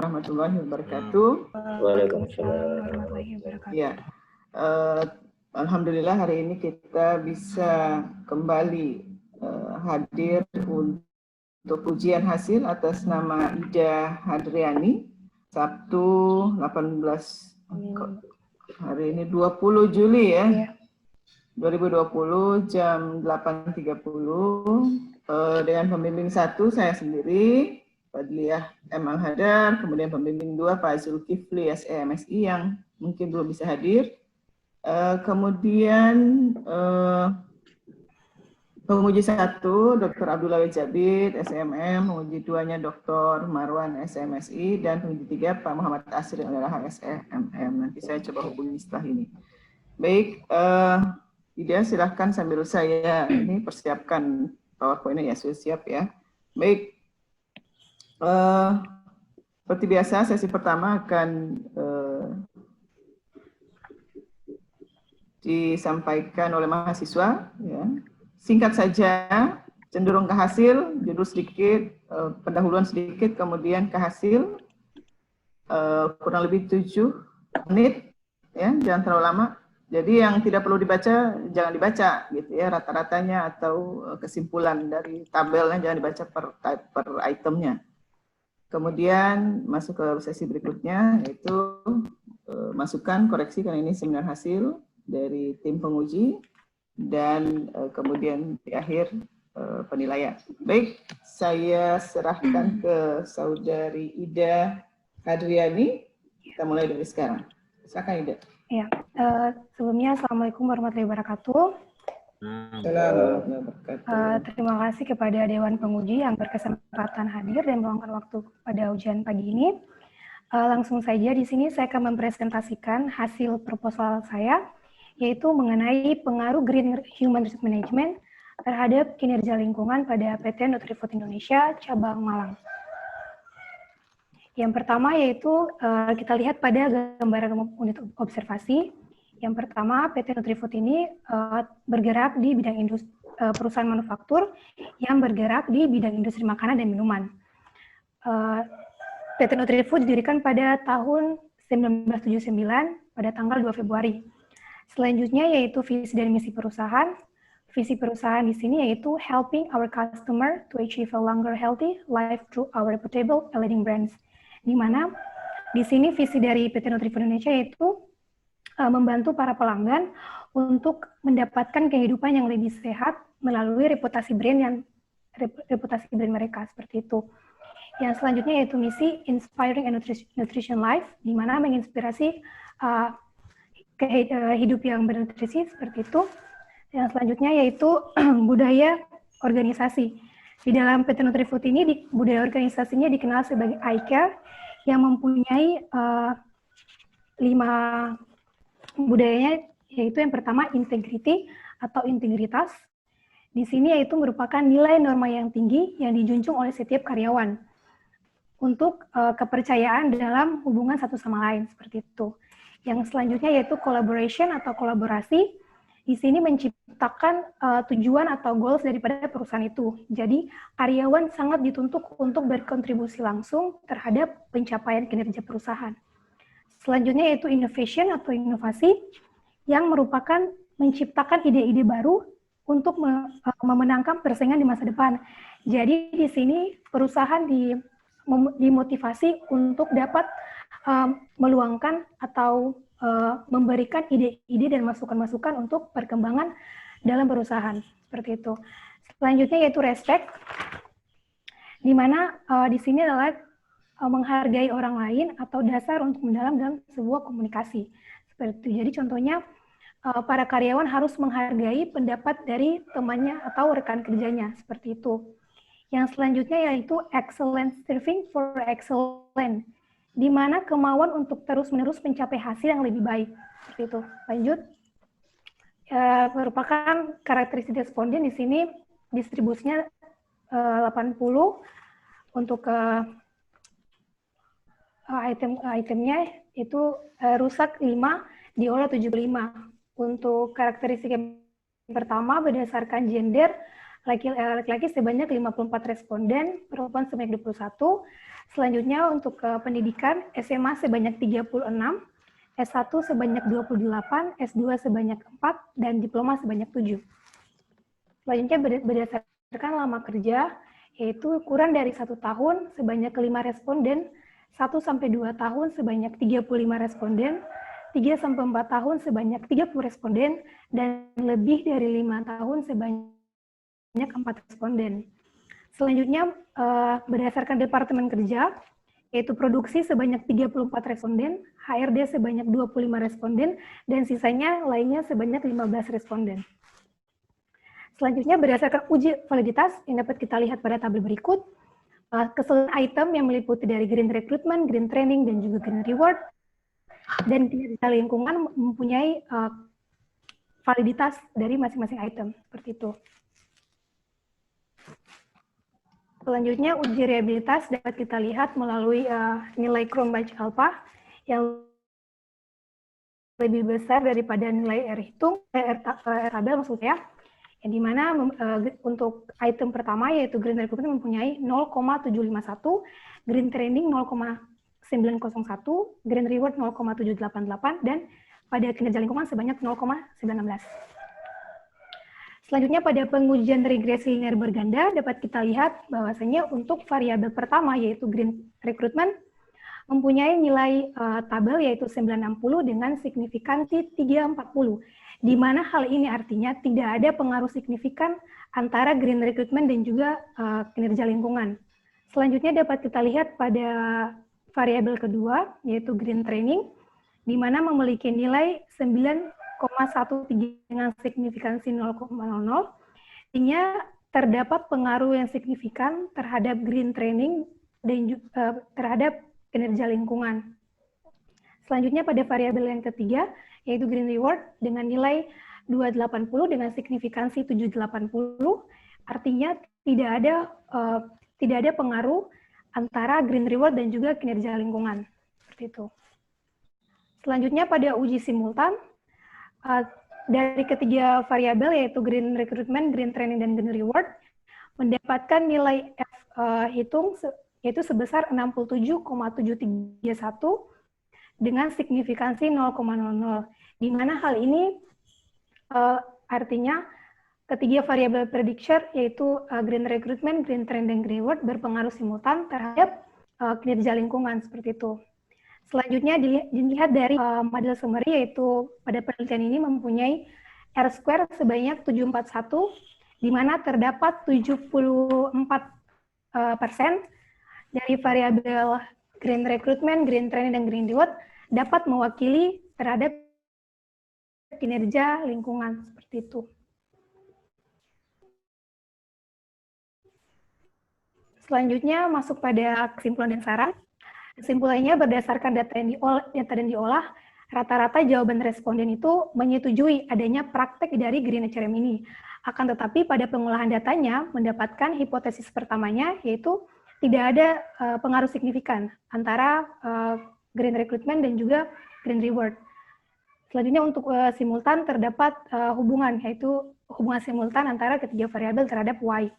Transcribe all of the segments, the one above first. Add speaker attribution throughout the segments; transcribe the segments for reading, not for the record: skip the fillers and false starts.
Speaker 1: warahmatullahi wabarakatuh.
Speaker 2: Waalaikumsalam warahmatullahi wabarakatuh.
Speaker 1: Ya, alhamdulillah hari ini kita bisa kembali hadir untuk ujian hasil atas nama Ida Hadriani, Sabtu 18 hari ini 20 Juli ya. 2020 jam 8.30 dengan pembimbing 1 saya sendiri Fadliyah M. Al-Hadar, kemudian pembimbing 2 Pak Zulkifli SEMSI yang mungkin belum bisa hadir, kemudian penguji 1 Dr. Abdullah Wijabid SMM, penguji 2-nya Dr. Marwan SMSI, dan penguji 3 Pak Muhammad Asri adalah SMM. Nanti saya coba hubungi setelah ini. Baik, Ida, silahkan sambil saya ini persiapkan PowerPoint-nya ya, sudah siap ya. Baik, seperti biasa sesi pertama akan disampaikan oleh mahasiswa. Ya. Singkat saja, cenderung ke hasil, judul sedikit, pendahuluan sedikit, kemudian ke hasil, kurang lebih 7 menit, ya, jangan terlalu lama. Jadi yang tidak perlu dibaca, jangan dibaca gitu ya, rata-ratanya atau kesimpulan dari tabelnya jangan dibaca per itemnya. Kemudian masuk ke sesi berikutnya, yaitu masukan, koreksi, karena ini seminar hasil dari tim penguji, dan kemudian di akhir penilaian. Baik, saya serahkan ke Saudari Ida Hadriani. Kita mulai dari sekarang. Silakan Ida.
Speaker 2: Ya, sebelumnya Assalamualaikum warahmatullahi wabarakatuh. Terima kasih kepada Dewan Penguji yang berkesempatan hadir dan meluangkan waktu pada ujian pagi ini. Langsung saja di sini saya akan mempresentasikan hasil proposal saya, yaitu mengenai pengaruh Green Human Resource Management terhadap kinerja lingkungan pada PT Nutrifood Indonesia cabang Malang. Yang pertama yaitu kita lihat pada gambaran unit observasi. Yang pertama, PT Nutrifood ini bergerak di bidang perusahaan manufaktur yang bergerak di bidang industri makanan dan minuman. PT Nutrifood didirikan pada tahun 1979 pada tanggal 2 Februari. Selanjutnya yaitu visi dan misi perusahaan. Visi perusahaan di sini yaitu helping our customer to achieve a longer healthy life through our reputable and leading brands. Di mana di sini visi dari PT Nutrifood Indonesia yaitu membantu para pelanggan untuk mendapatkan kehidupan yang lebih sehat melalui reputasi brand mereka seperti itu. Yang selanjutnya yaitu misi inspiring and nutrition life, di mana menginspirasi hidup yang bernutrisi seperti itu. Yang selanjutnya yaitu budaya organisasi. Di dalam PT Nutrifood ini, budaya organisasinya dikenal sebagai iCare, yang mempunyai 5 budayanya, yaitu yang pertama integrity atau integritas. Di sini yaitu merupakan nilai norma yang tinggi yang dijunjung oleh setiap karyawan untuk kepercayaan dalam hubungan satu sama lain, seperti itu. Yang selanjutnya yaitu collaboration atau kolaborasi. Di sini menciptakan tujuan atau goals daripada perusahaan itu. Jadi karyawan sangat dituntut untuk berkontribusi langsung terhadap pencapaian kinerja perusahaan. Selanjutnya yaitu innovation atau inovasi, yang merupakan menciptakan ide-ide baru untuk memenangkan persaingan di masa depan. Jadi di sini perusahaan dimotivasi untuk dapat meluangkan atau memberikan ide-ide dan masukan-masukan untuk perkembangan dalam perusahaan, seperti itu. Selanjutnya yaitu respect, di mana di sini adalah menghargai orang lain atau dasar untuk mendalam dalam sebuah komunikasi, seperti itu. Jadi contohnya para karyawan harus menghargai pendapat dari temannya atau rekan kerjanya, seperti itu. Yang selanjutnya yaitu excellence, serving for excellence, di mana kemauan untuk terus-menerus mencapai hasil yang lebih baik. Seperti itu. Lanjut. Merupakan karakteristik responden di sini distribusinya 80 untuk itemnya itu rusak 5, diolah 75. Untuk karakteristik yang pertama berdasarkan gender laki-laki sebanyak 54 responden, perempuan sebanyak 21. Selanjutnya untuk pendidikan, SMA sebanyak 36, S1 sebanyak 28, S2 sebanyak 4, dan diploma sebanyak 7. Selanjutnya berdasarkan lama kerja, yaitu kurang dari 1 tahun sebanyak 5 responden, 1-2 tahun sebanyak 35 responden, 3-4 tahun sebanyak 30 responden, dan lebih dari 5 tahun sebanyak 4 responden. Selanjutnya, berdasarkan Departemen Kerja, yaitu produksi sebanyak 34 responden, HRD sebanyak 25 responden, dan sisanya lainnya sebanyak 15 responden. Selanjutnya, berdasarkan uji validitas yang dapat kita lihat pada tabel berikut, keseluruhan item yang meliputi dari Green Recruitment, Green Training, dan juga Green Reward, dan kinerja lingkungan mempunyai validitas dari masing-masing item, seperti itu. Selanjutnya, uji reliabilitas dapat kita lihat melalui nilai Cronbach Alpha yang lebih besar daripada nilai R tabel maksudnya, yang dimana untuk item pertama yaitu Green Recruitment mempunyai 0,751, Green Training 0,901, Green Reward 0,788, dan pada kinerja lingkungan sebanyak 0,916. Selanjutnya pada pengujian regresi linear berganda dapat kita lihat bahwasanya untuk variabel pertama yaitu Green Recruitment mempunyai nilai tabel yaitu 960 dengan signifikansi 340, di mana hal ini artinya tidak ada pengaruh signifikan antara Green Recruitment dan juga kinerja lingkungan. Selanjutnya dapat kita lihat pada variabel kedua yaitu Green Training, di mana memiliki nilai 9,13 dengan signifikansi 0,00, artinya terdapat pengaruh yang signifikan terhadap Green Training dan juga terhadap kinerja lingkungan. Selanjutnya pada variabel yang ketiga, yaitu Green Reward dengan nilai 280 dengan signifikansi 780, artinya tidak ada pengaruh antara Green Reward dan juga kinerja lingkungan. Seperti itu. Selanjutnya pada uji simultan, dari ketiga variabel yaitu Green Recruitment, Green Training, dan Green Reward mendapatkan nilai F hitung yaitu sebesar 67,731 dengan signifikansi 0,00, di mana hal ini artinya ketiga variabel prediction yaitu Green Recruitment, Green Training, dan Green Reward berpengaruh simultan terhadap kinerja lingkungan seperti itu. Selanjutnya dilihat dari model summary yaitu pada penelitian ini mempunyai R-square sebanyak 741, di mana terdapat 74% dari variabel Green Recruitment, Green Training, dan Green Reward dapat mewakili terhadap kinerja lingkungan seperti itu. Selanjutnya masuk pada kesimpulan dan saran. Kesimpulannya berdasarkan data yang diolah, rata-rata jawaban responden itu menyetujui adanya praktek dari Green HRM ini. Akan tetapi pada pengolahan datanya mendapatkan hipotesis pertamanya yaitu tidak ada pengaruh signifikan antara Green Recruitment dan juga Green Reward. Selanjutnya untuk simultan terdapat hubungan, yaitu hubungan simultan antara ketiga variabel terhadap Y.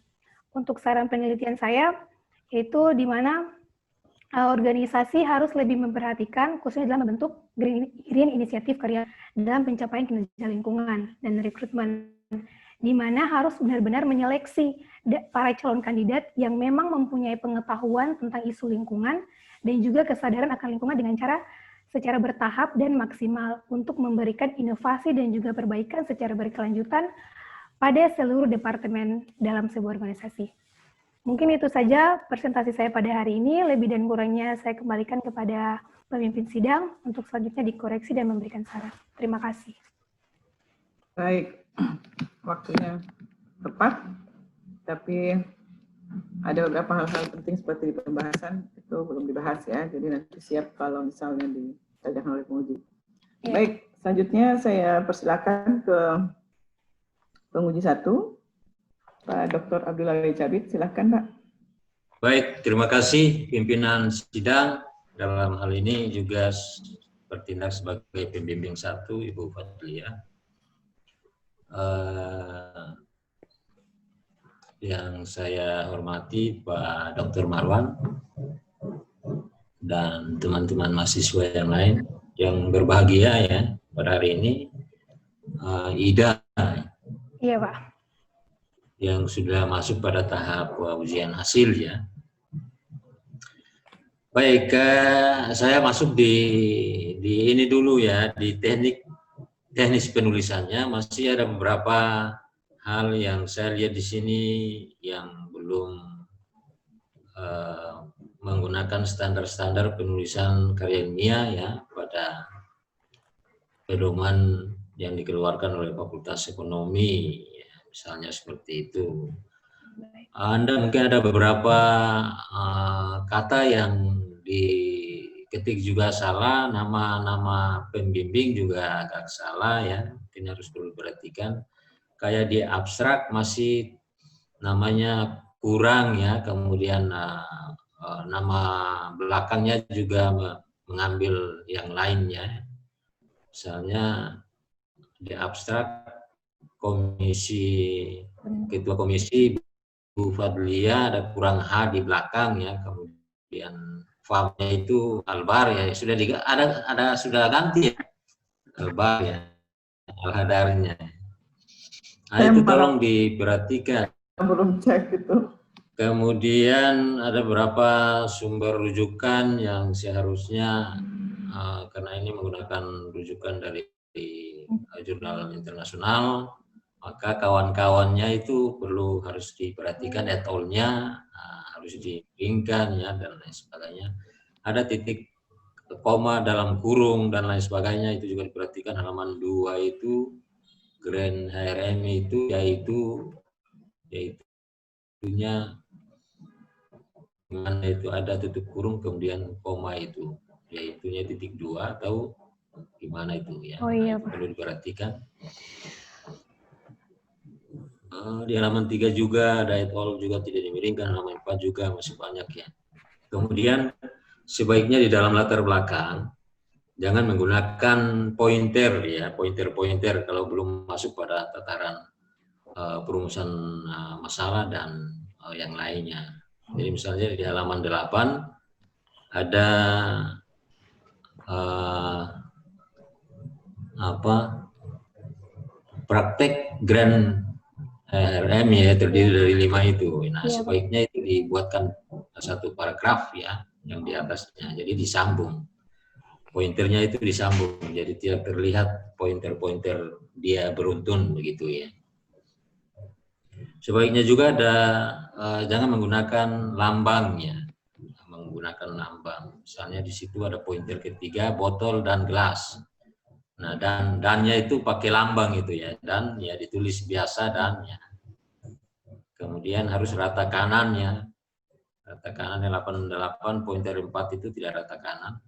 Speaker 2: Untuk saran penelitian saya, yaitu di mana organisasi harus lebih memperhatikan khususnya dalam membentuk green inisiatif karya dalam pencapaian kinerja lingkungan dan rekrutmen, di mana harus benar-benar menyeleksi para calon kandidat yang memang mempunyai pengetahuan tentang isu lingkungan dan juga kesadaran akan lingkungan dengan cara secara bertahap dan maksimal untuk memberikan inovasi dan juga perbaikan secara berkelanjutan pada seluruh departemen dalam sebuah organisasi. Mungkin itu saja presentasi saya pada hari ini. Lebih dan kurangnya saya kembalikan kepada pemimpin sidang untuk selanjutnya dikoreksi dan memberikan saran. Terima kasih.
Speaker 1: Baik, waktunya tepat, tapi ada beberapa hal-hal penting seperti di pembahasan itu belum dibahas ya. Jadi nanti siap kalau misalnya ditanyakan oleh penguji. Ya. Baik, selanjutnya saya persilakan ke penguji 1. Pak Dr. Abdullah Cabit, silakan Pak.
Speaker 3: Baik, terima kasih pimpinan sidang. Dalam hal ini juga bertindak sebagai pembimbing 1, Ibu Fadlia. yang saya hormati Pak Dr. Marwan dan teman-teman mahasiswa yang lain yang berbahagia ya pada hari ini. Ida
Speaker 2: Iya, Pak.
Speaker 3: yang sudah masuk pada tahap ujian hasil ya. Baik, saya masuk di ini dulu ya, di teknis penulisannya. Masih ada beberapa hal yang saya lihat di sini yang belum menggunakan standar-standar penulisan karya ilmiah ya pada pedoman yang dikeluarkan oleh Fakultas Ekonomi, ya, misalnya seperti itu. Anda mungkin ada beberapa kata yang diketik juga salah, nama-nama pembimbing juga agak salah ya, mungkin harus perlu diperhatikan. Kayak di abstrak masih namanya kurang ya, kemudian nama belakangnya juga mengambil yang lainnya. Misalnya di abstrak ketua komisi Bu Fadlia ada kurang H di belakang ya, kemudian farmnya itu Albar ya, sudah sudah ganti ya, Albar ya, Al-Hadarnya. Nah, itu tolong diperhatikan.
Speaker 1: Belum cek itu.
Speaker 3: Kemudian ada beberapa sumber rujukan yang seharusnya karena ini menggunakan rujukan dari jurnal internasional, maka kawan-kawannya itu harus diperhatikan et al-nya, harus dipinkan ya dan lain sebagainya. Ada titik koma dalam kurung dan lain sebagainya, itu juga diperhatikan. Halaman 2 itu Grand HRM itu yaitunya mana itu ada tutup kurung kemudian koma itu, yaitunya titik 2 atau gimana itu ya.
Speaker 2: Oh iya,
Speaker 3: Pak. Perlu diperhatikan. Di halaman 3 juga ada et al juga tidak dimiringkan, halaman 4 juga masih banyak ya. Kemudian sebaiknya di dalam latar belakang jangan menggunakan pointer ya, pointer kalau belum masuk pada tataran perumusan masalah dan yang lainnya. Jadi misalnya di halaman 8 ada praktek Grand HRM ya, terdiri dari 5 itu. Nah, sebaiknya itu dibuatkan satu paragraf ya yang di atasnya. Jadi disambung. Pointernya itu disambung. Jadi tidak terlihat pointer-pointer dia beruntun begitu ya. Sebaiknya juga jangan menggunakan lambang ya. Menggunakan lambang. Misalnya di situ ada pointer ketiga, botol dan gelas. Nah, dannya itu pakai lambang itu ya, dan ya ditulis biasa dannya. Kemudian harus rata kanannya. Rata kanannya 88, pointer 4 itu tidak rata kanan.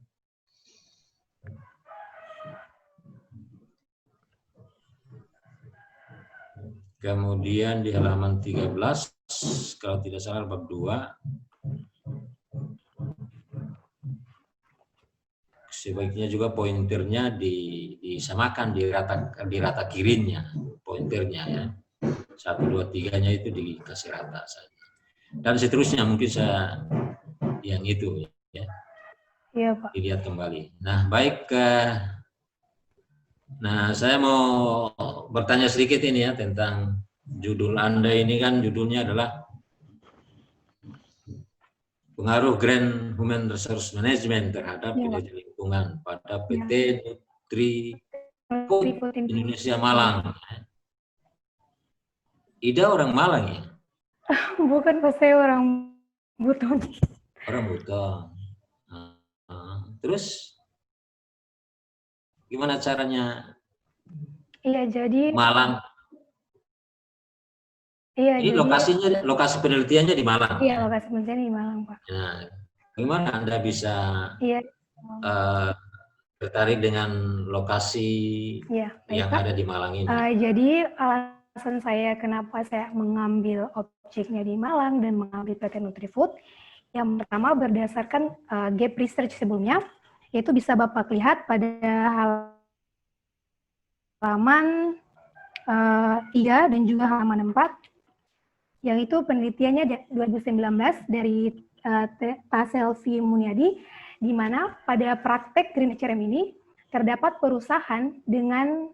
Speaker 3: Kemudian di halaman 13, kalau tidak salah bab 2, sebaiknya juga pointernya disamakan di rata kirinya, pointernya ya. 1, 2, 3-nya itu dikasih rata saja. Dan seterusnya mungkin saya yang itu ya.
Speaker 2: Iya, Pak.
Speaker 3: Dilihat kembali. Nah, baik. Nah, saya mau bertanya sedikit ini ya tentang judul Anda ini kan judulnya adalah pengaruh Grand Human Resource Management terhadap kinerja lingkungan pada PT Nutri Food Indonesia Malang. Ida orang Malang ya?
Speaker 2: Bukan, Pak, saya orang Buton.
Speaker 3: Orang Buton. Terus gimana caranya?
Speaker 2: Iya, jadi
Speaker 3: Malang.
Speaker 2: Iya,
Speaker 3: ini
Speaker 2: jadi,
Speaker 3: lokasi penelitiannya di Malang.
Speaker 2: Iya, lokasi penelitiannya di Malang, Pak.
Speaker 3: Nah, gimana Anda bisa tertarik dengan lokasi yang ada di Malang ini?
Speaker 2: Jadi alasan saya kenapa saya mengambil objeknya di Malang dan mengambil PT Nutrifood, yang pertama berdasarkan gap research sebelumnya, yaitu bisa Bapak lihat pada halaman 3 dan juga halaman 4. yang itu penelitiannya 2019 dari Taselvi Munyadi, di mana pada praktek Green HRM ini terdapat perusahaan dengan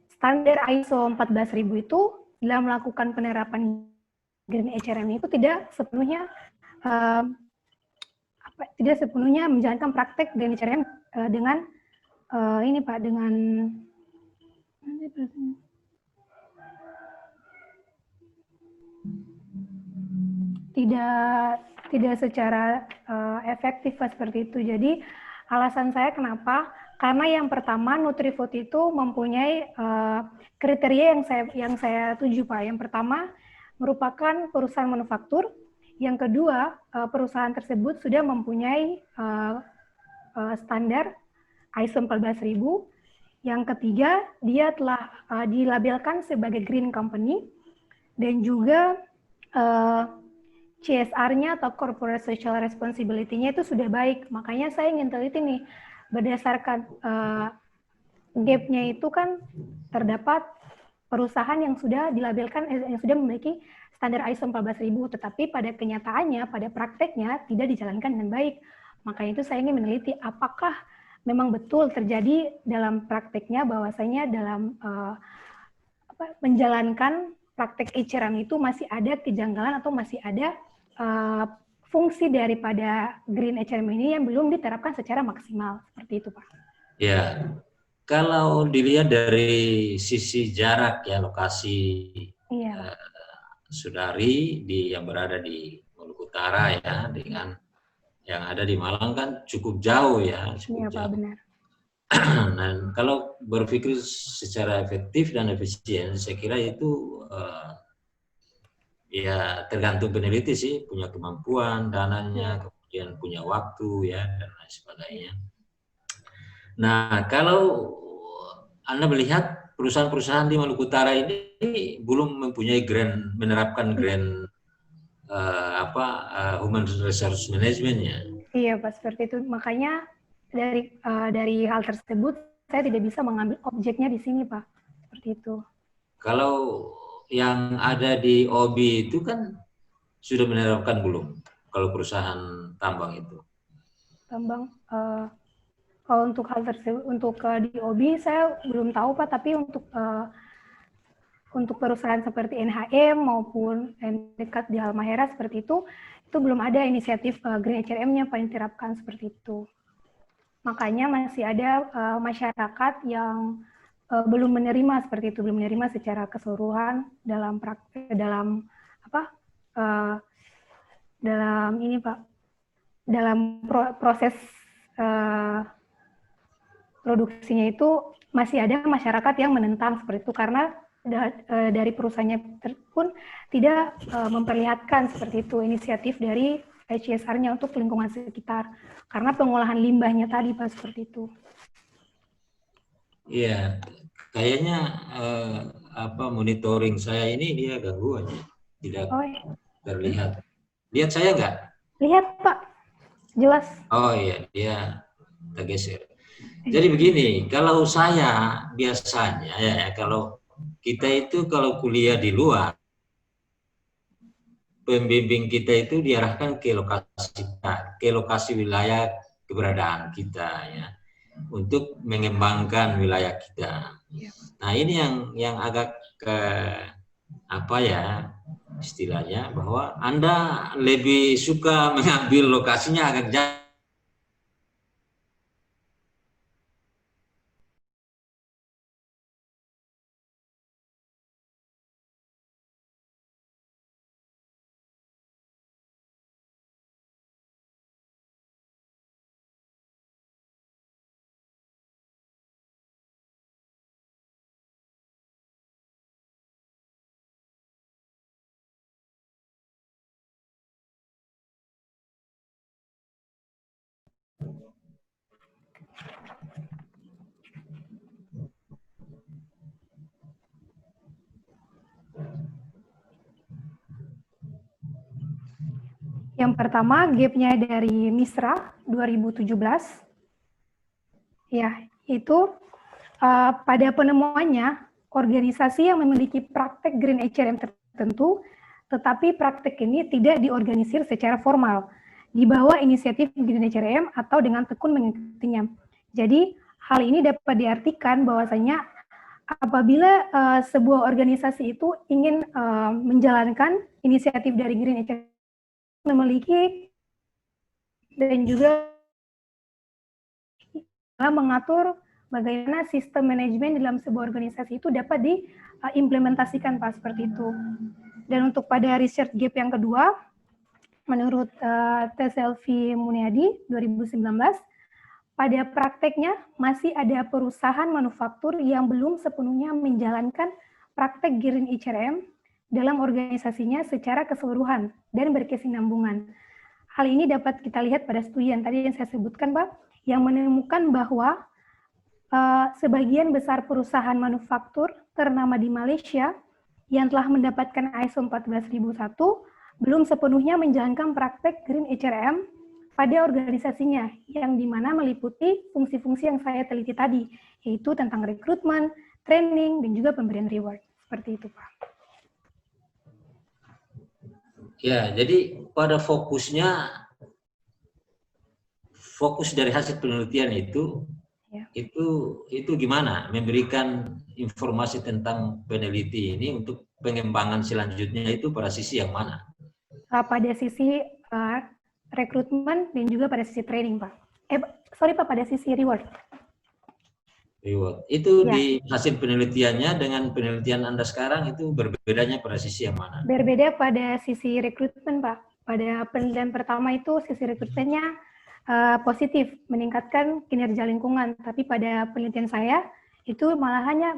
Speaker 2: standar ISO 14000 itu dalam melakukan penerapan Green HRM itu tidak sepenuhnya menjalankan praktek Green HRM dengan ini Pak, dengan tidak secara efektif seperti itu. Jadi alasan saya kenapa? Karena yang pertama Nutrifood itu mempunyai kriteria yang saya tuju Pak. Yang pertama merupakan perusahaan manufaktur. Yang kedua perusahaan tersebut sudah mempunyai standar ISO 14000. Yang ketiga dia telah dilabelkan sebagai green company dan juga CSR-nya atau Corporate Social Responsibility-nya itu sudah baik. Makanya saya ingin teliti nih, berdasarkan gap-nya itu kan terdapat perusahaan yang sudah dilabelkan, yang sudah memiliki standar ISO 14000, tetapi pada kenyataannya, pada prakteknya tidak dijalankan dengan baik. Makanya itu saya ingin meneliti apakah memang betul terjadi dalam prakteknya bahwasanya dalam menjalankan praktek HRM itu masih ada kejanggalan atau masih ada fungsi daripada Green HRM ini yang belum diterapkan secara maksimal. Seperti itu, Pak.
Speaker 3: Ya, kalau dilihat dari sisi jarak ya, lokasi Sudari yang berada di Maluku Utara ya, dengan yang ada di Malang kan cukup jauh ya.
Speaker 2: Iya, Pak, benar.
Speaker 3: Nah, kalau berpikir secara efektif dan efisien, saya kira itu ya tergantung peneliti sih, punya kemampuan, dananya, kemudian punya waktu ya, dan lain sebagainya. Nah, kalau Anda melihat perusahaan-perusahaan di Maluku Utara ini belum mempunyai menerapkan human resource management-nya.
Speaker 2: Iya, Pak, seperti itu. Makanya dari hal tersebut saya tidak bisa mengambil objeknya di sini, Pak. Seperti itu.
Speaker 3: Kalau yang ada di OBI itu kan sudah menerapkan belum? Kalau perusahaan tambang itu?
Speaker 2: Tambang, kalau untuk hal tersebut, untuk di OBI saya belum tahu Pak, tapi untuk perusahaan seperti NHM maupun dekat di Halmahera seperti itu belum ada inisiatif Green HRM-nya Pak yang diterapkan seperti itu. Makanya masih ada masyarakat yang belum menerima seperti itu, belum menerima secara keseluruhan dalam praktek, dalam ini Pak, dalam proses produksinya itu masih ada masyarakat yang menentang seperti itu karena dari perusahaannya pun tidak memperlihatkan seperti itu inisiatif dari CSR-nya untuk lingkungan sekitar karena pengolahan limbahnya tadi Pak seperti itu.
Speaker 3: Iya, kayaknya monitoring saya ini dia gangguan ya, tidak terlihat. Lihat saya nggak?
Speaker 2: Lihat Pak, jelas.
Speaker 3: Oh iya, dia tergeser. Jadi begini, kalau saya biasanya ya kalau kita itu kalau kuliah di luar, pembimbing kita itu diarahkan ke lokasi wilayah keberadaan kita ya, untuk mengembangkan wilayah kita. Nah ini yang agak istilahnya bahwa Anda lebih suka mengambil lokasinya agak jauh.
Speaker 2: Yang pertama, gap-nya dari MISRA 2017, ya, itu pada penemuannya, organisasi yang memiliki praktek Green HRM tertentu, tetapi praktek ini tidak diorganisir secara formal, di bawah inisiatif Green HRM atau dengan tekun mengikutinya. Jadi, hal ini dapat diartikan bahwasanya apabila sebuah organisasi itu ingin menjalankan inisiatif dari Green HRM, memiliki dan juga mengatur bagaimana sistem manajemen dalam sebuah organisasi itu dapat diimplementasikan, Pak, seperti itu. Dan untuk pada research gap yang kedua, menurut Tes Elvi Muniadi 2019, pada prakteknya masih ada perusahaan manufaktur yang belum sepenuhnya menjalankan praktek Green HRM dalam organisasinya secara keseluruhan dan berkesinambungan. Hal ini dapat kita lihat pada studi yang tadi yang saya sebutkan, Pak, yang menemukan bahwa sebagian besar perusahaan manufaktur ternama di Malaysia yang telah mendapatkan ISO 14001 belum sepenuhnya menjalankan praktek Green HRM pada organisasinya, yang dimana meliputi fungsi-fungsi yang saya teliti tadi, yaitu tentang rekrutmen, training, dan juga pemberian reward. Seperti itu, Pak.
Speaker 3: Ya, jadi pada fokus dari hasil penelitian itu, ya, itu gimana memberikan informasi tentang peneliti ini untuk pengembangan selanjutnya itu pada sisi yang mana?
Speaker 2: Pada sisi rekrutmen dan juga pada sisi training, Pak. Pak, pada sisi reward.
Speaker 3: Reward. Itu ya, di hasil penelitiannya dengan penelitian Anda sekarang itu berbedanya pada sisi yang mana?
Speaker 2: Berbeda pada sisi rekrutmen, Pak. Pada penelitian pertama itu sisi rekrutmennya positif, meningkatkan kinerja lingkungan. Tapi pada penelitian saya itu malah hanya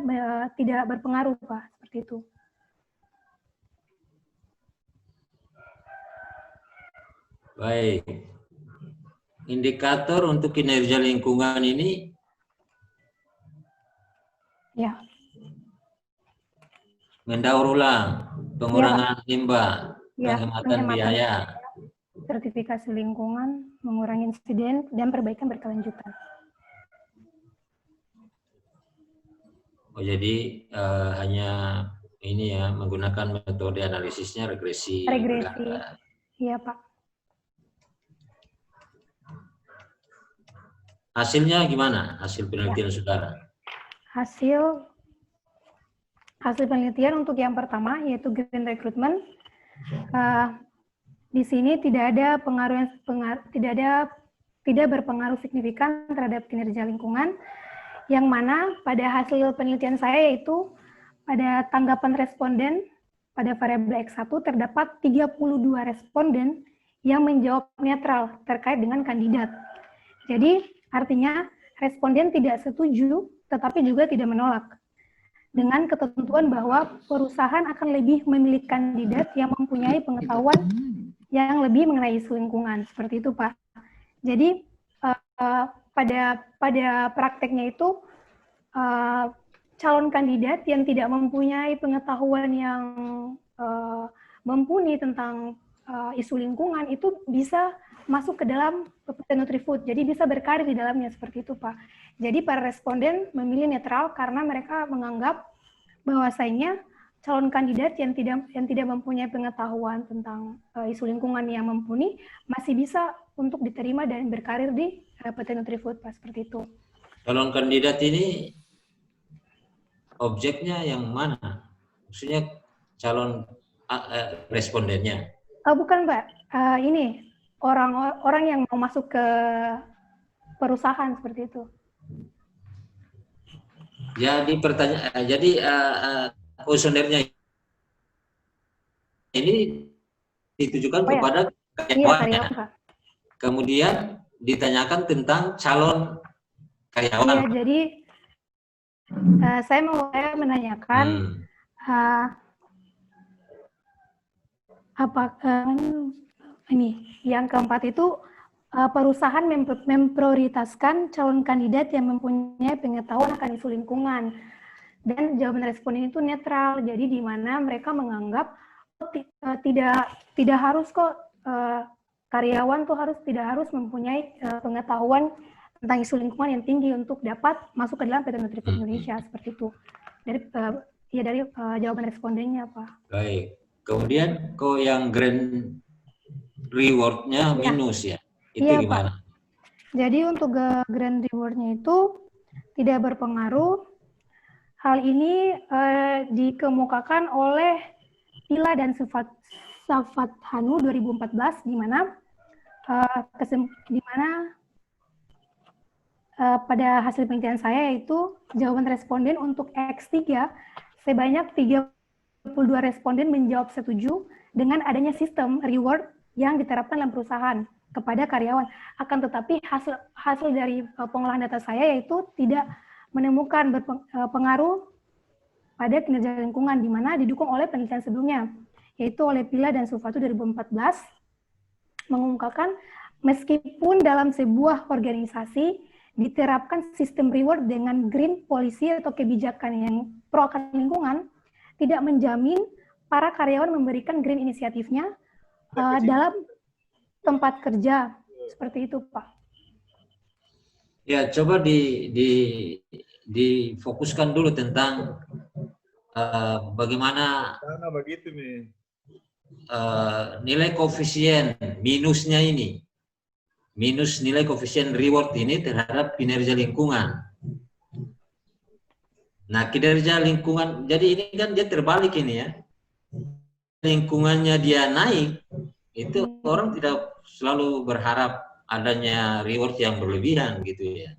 Speaker 2: tidak berpengaruh, Pak. Seperti itu.
Speaker 3: Baik. Indikator untuk kinerja lingkungan ini,
Speaker 2: ya,
Speaker 3: mendaur ulang, pengurangan limbah,
Speaker 2: ya,
Speaker 3: penghematan biaya,
Speaker 2: sertifikasi lingkungan, mengurangi insiden, dan perbaikan berkelanjutan.
Speaker 3: Oh, jadi hanya ini ya, menggunakan metode analisisnya regresi.
Speaker 2: Regresi, iya, Pak.
Speaker 3: Hasilnya gimana? Hasil penelitian saudara?
Speaker 2: Hasil penelitian untuk yang pertama yaitu green recruitment. Di sini tidak ada tidak berpengaruh signifikan terhadap kinerja lingkungan. Yang mana pada hasil penelitian saya yaitu pada tanggapan responden pada variabel X1 terdapat 32 responden yang menjawab netral terkait dengan kandidat. Jadi artinya responden tidak setuju tetapi juga tidak menolak, dengan ketentuan bahwa perusahaan akan lebih memilih kandidat yang mempunyai pengetahuan yang lebih mengenai isu lingkungan. Seperti itu, Pak. Jadi pada prakteknya itu calon kandidat yang tidak mempunyai pengetahuan yang mumpuni tentang isu lingkungan itu bisa masuk ke dalam Peter Nutri-Food, jadi bisa berkarir di dalamnya, seperti itu, Pak. Jadi para responden memilih netral karena mereka menganggap bahwasanya calon kandidat yang tidak mempunyai pengetahuan tentang isu lingkungan yang mumpuni masih bisa untuk diterima dan berkarir di Peter Nutri-Food, Pak, seperti itu.
Speaker 3: Calon kandidat ini objeknya yang mana? Maksudnya calon respondennya?
Speaker 2: Bukan, Pak. Ini orang yang mau masuk ke perusahaan, seperti itu.
Speaker 3: Jadi kuesionernya ini ditujukan kepada karyawannya.
Speaker 2: Karyawan,
Speaker 3: kemudian ditanyakan tentang calon karyawan.
Speaker 2: Iya, jadi saya mau menanyakan apakah ini yang keempat itu perusahaan memprioritaskan calon kandidat yang mempunyai pengetahuan akan isu lingkungan, dan jawaban responden itu netral. Jadi di mana mereka menganggap tidak harus kok karyawan tuh tidak harus mempunyai pengetahuan tentang isu lingkungan yang tinggi untuk dapat masuk ke dalam PT Nutri-Food Indonesia, seperti itu. Dari jawaban respondennya, Pak.
Speaker 3: Baik. Kemudian kok yang grand reward-nya minus ya? Itu
Speaker 2: Iya,
Speaker 3: gimana?
Speaker 2: Pak. Jadi untuk grand reward-nya itu tidak berpengaruh. Hal ini dikemukakan oleh Pila dan Safathanu 2014, di mana pada hasil penelitian saya yaitu jawaban responden untuk X3 sebanyak 32 responden menjawab setuju dengan adanya sistem reward yang diterapkan dalam perusahaan kepada karyawan. Akan tetapi hasil dari pengolahan data saya yaitu tidak menemukan pengaruh pada kinerja lingkungan, di mana didukung oleh penelitian sebelumnya, yaitu oleh Pila dan Sufatu 2014, mengungkapkan meskipun dalam sebuah organisasi diterapkan sistem reward dengan green policy atau kebijakan yang pro akan lingkungan, tidak menjamin para karyawan memberikan green inisiatifnya dalam tempat kerja. Seperti itu, Pak.
Speaker 3: Ya, coba difokuskan dulu tentang bagaimana
Speaker 4: begitu nih.
Speaker 3: Nilai koefisien minusnya ini, minus nilai koefisien reward ini terhadap kinerja lingkungan. Nah, kinerja lingkungan, jadi ini kan dia terbalik ini ya. Lingkungannya dia naik, itu orang tidak selalu berharap adanya reward yang berlebihan gitu ya.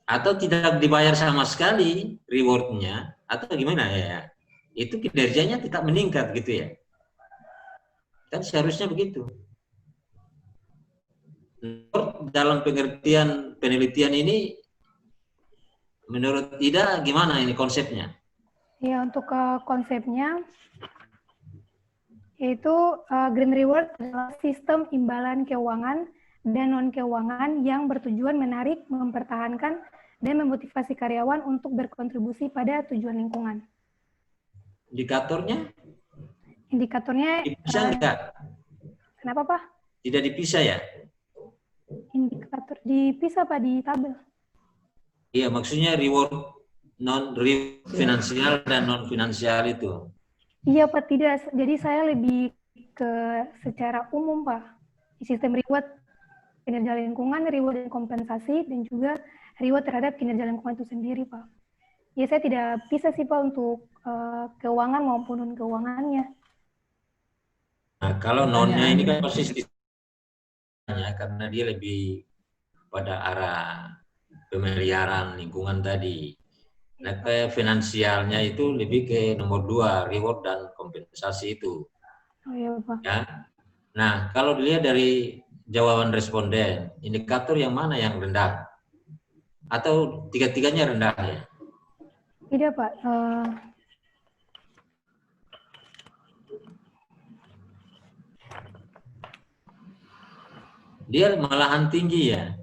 Speaker 3: Atau tidak dibayar sama sekali rewardnya, atau gimana ya? Itu kinerjanya tidak meningkat gitu ya. Kan seharusnya begitu. Dalam pengertian penelitian ini, menurut Ida gimana ini konsepnya?
Speaker 2: Ya, untuk konsepnya, yaitu green reward adalah sistem imbalan keuangan dan non-keuangan yang bertujuan menarik, mempertahankan, dan memotivasi karyawan untuk berkontribusi pada tujuan lingkungan.
Speaker 3: Indikatornya?
Speaker 2: Indikatornya
Speaker 3: dipisah enggak?
Speaker 2: Kenapa, Pak?
Speaker 3: Tidak dipisah ya?
Speaker 2: Indikator dipisah, Pak, di tabel.
Speaker 3: Iya, maksudnya reward finansial dan non finansial itu.
Speaker 2: Iya, Pak, tidak. Jadi saya lebih ke secara umum, Pak. Sistem reward kinerja lingkungan, reward dan kompensasi, dan juga reward terhadap kinerja lingkungan itu sendiri, Pak. Ya, saya tidak bisa sih, Pak, untuk keuangan maupun non-keuangannya.
Speaker 3: Nah, kalau nonnya ini kan pasti karena dia lebih pada arah pemeliharaan lingkungan tadi. Nah, ke finansialnya itu lebih ke nomor 2, reward dan kompensasi itu.
Speaker 2: Oh iya, Pak.
Speaker 3: Ya. Nah, kalau dilihat dari jawaban responden, indikator yang mana yang rendah? Atau tiga-tiganya rendah ya?
Speaker 2: Tidak, Pak.
Speaker 3: Dia malahan tinggi ya?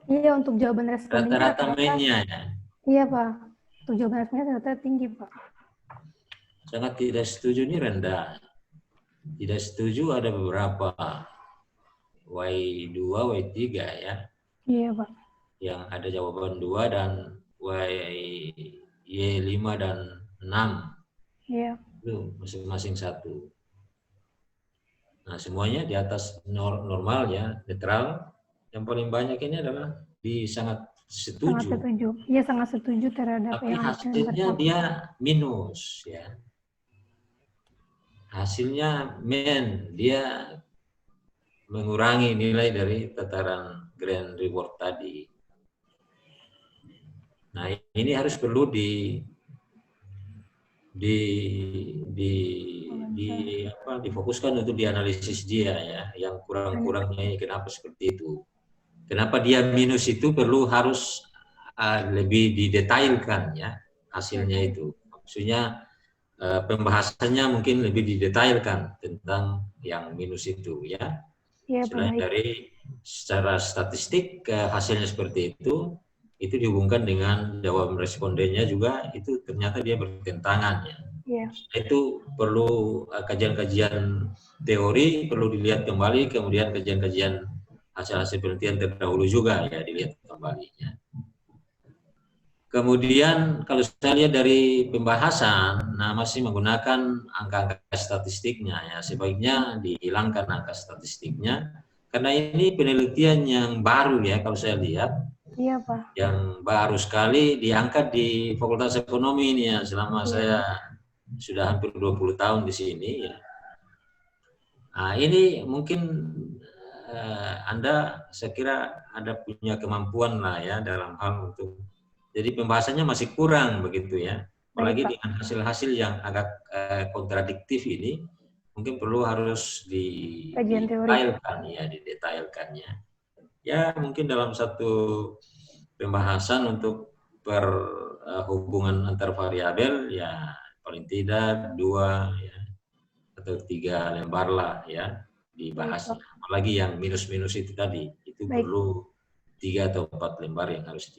Speaker 2: Iya, untuk jawaban responden.
Speaker 3: Rata-rata mainnya ya?
Speaker 2: Iya, Pak. Untuk jawaban respondennya ternyata tinggi, Pak.
Speaker 3: Sangat tidak setuju ini rendah. Tidak setuju ada beberapa. Y2, Y3 ya.
Speaker 2: Iya, Pak.
Speaker 3: Yang ada jawaban 2 dan Y5 dan 6.
Speaker 2: Iya.
Speaker 3: Itu masing-masing 1. Nah, semuanya di atas normal ya, netral. Yang paling banyak ini adalah di sangat setuju.
Speaker 2: Sangat setuju. Iya, sangat setuju terhadap
Speaker 3: tapi hasilnya dia minus ya. Hasilnya dia mengurangi nilai dari tataran grand reward tadi. Nah, ini harus perlu difokuskan untuk dianalisis dia ya, yang kurang-kurangnya kenapa seperti itu. Kenapa dia minus itu harus lebih didetailkan ya hasilnya itu. Maksudnya pembahasannya mungkin lebih didetailkan tentang yang minus itu ya. Selain dari secara statistik hasilnya seperti itu dihubungkan dengan jawaban respondennya juga itu ternyata dia bertentangan ya. Itu perlu kajian-kajian teori, perlu dilihat kembali, kemudian kajian-kajian hasil-hasil penelitian terdahulu juga ya dilihat kembali ya. Kemudian kalau saya lihat dari pembahasan, nah masih menggunakan angka-angka statistiknya ya, sebaiknya dihilangkan angka statistiknya karena ini penelitian yang baru ya kalau saya lihat,
Speaker 2: Iya, Pak.
Speaker 3: yang baru sekali diangkat di Fakultas Ekonomi ini ya selama saya sudah hampir 20 tahun di sini ya. Nah, ini mungkin Anda saya kira ada punya kemampuan lah ya dalam hal untuk, jadi pembahasannya masih kurang begitu ya. Apalagi
Speaker 2: Baik, Pak.
Speaker 3: dengan hasil-hasil yang agak kontradiktif ini, mungkin perlu harus
Speaker 2: Kajian teori.
Speaker 3: didetailkannya. Ya, mungkin dalam satu pembahasan untuk hubungan antar variabel ya paling tidak 2 ya, atau 3 lembar lah ya dibahasnya. Apalagi yang minus-minus itu tadi, itu
Speaker 2: Baik.
Speaker 3: perlu 3 atau 4 lembar yang harus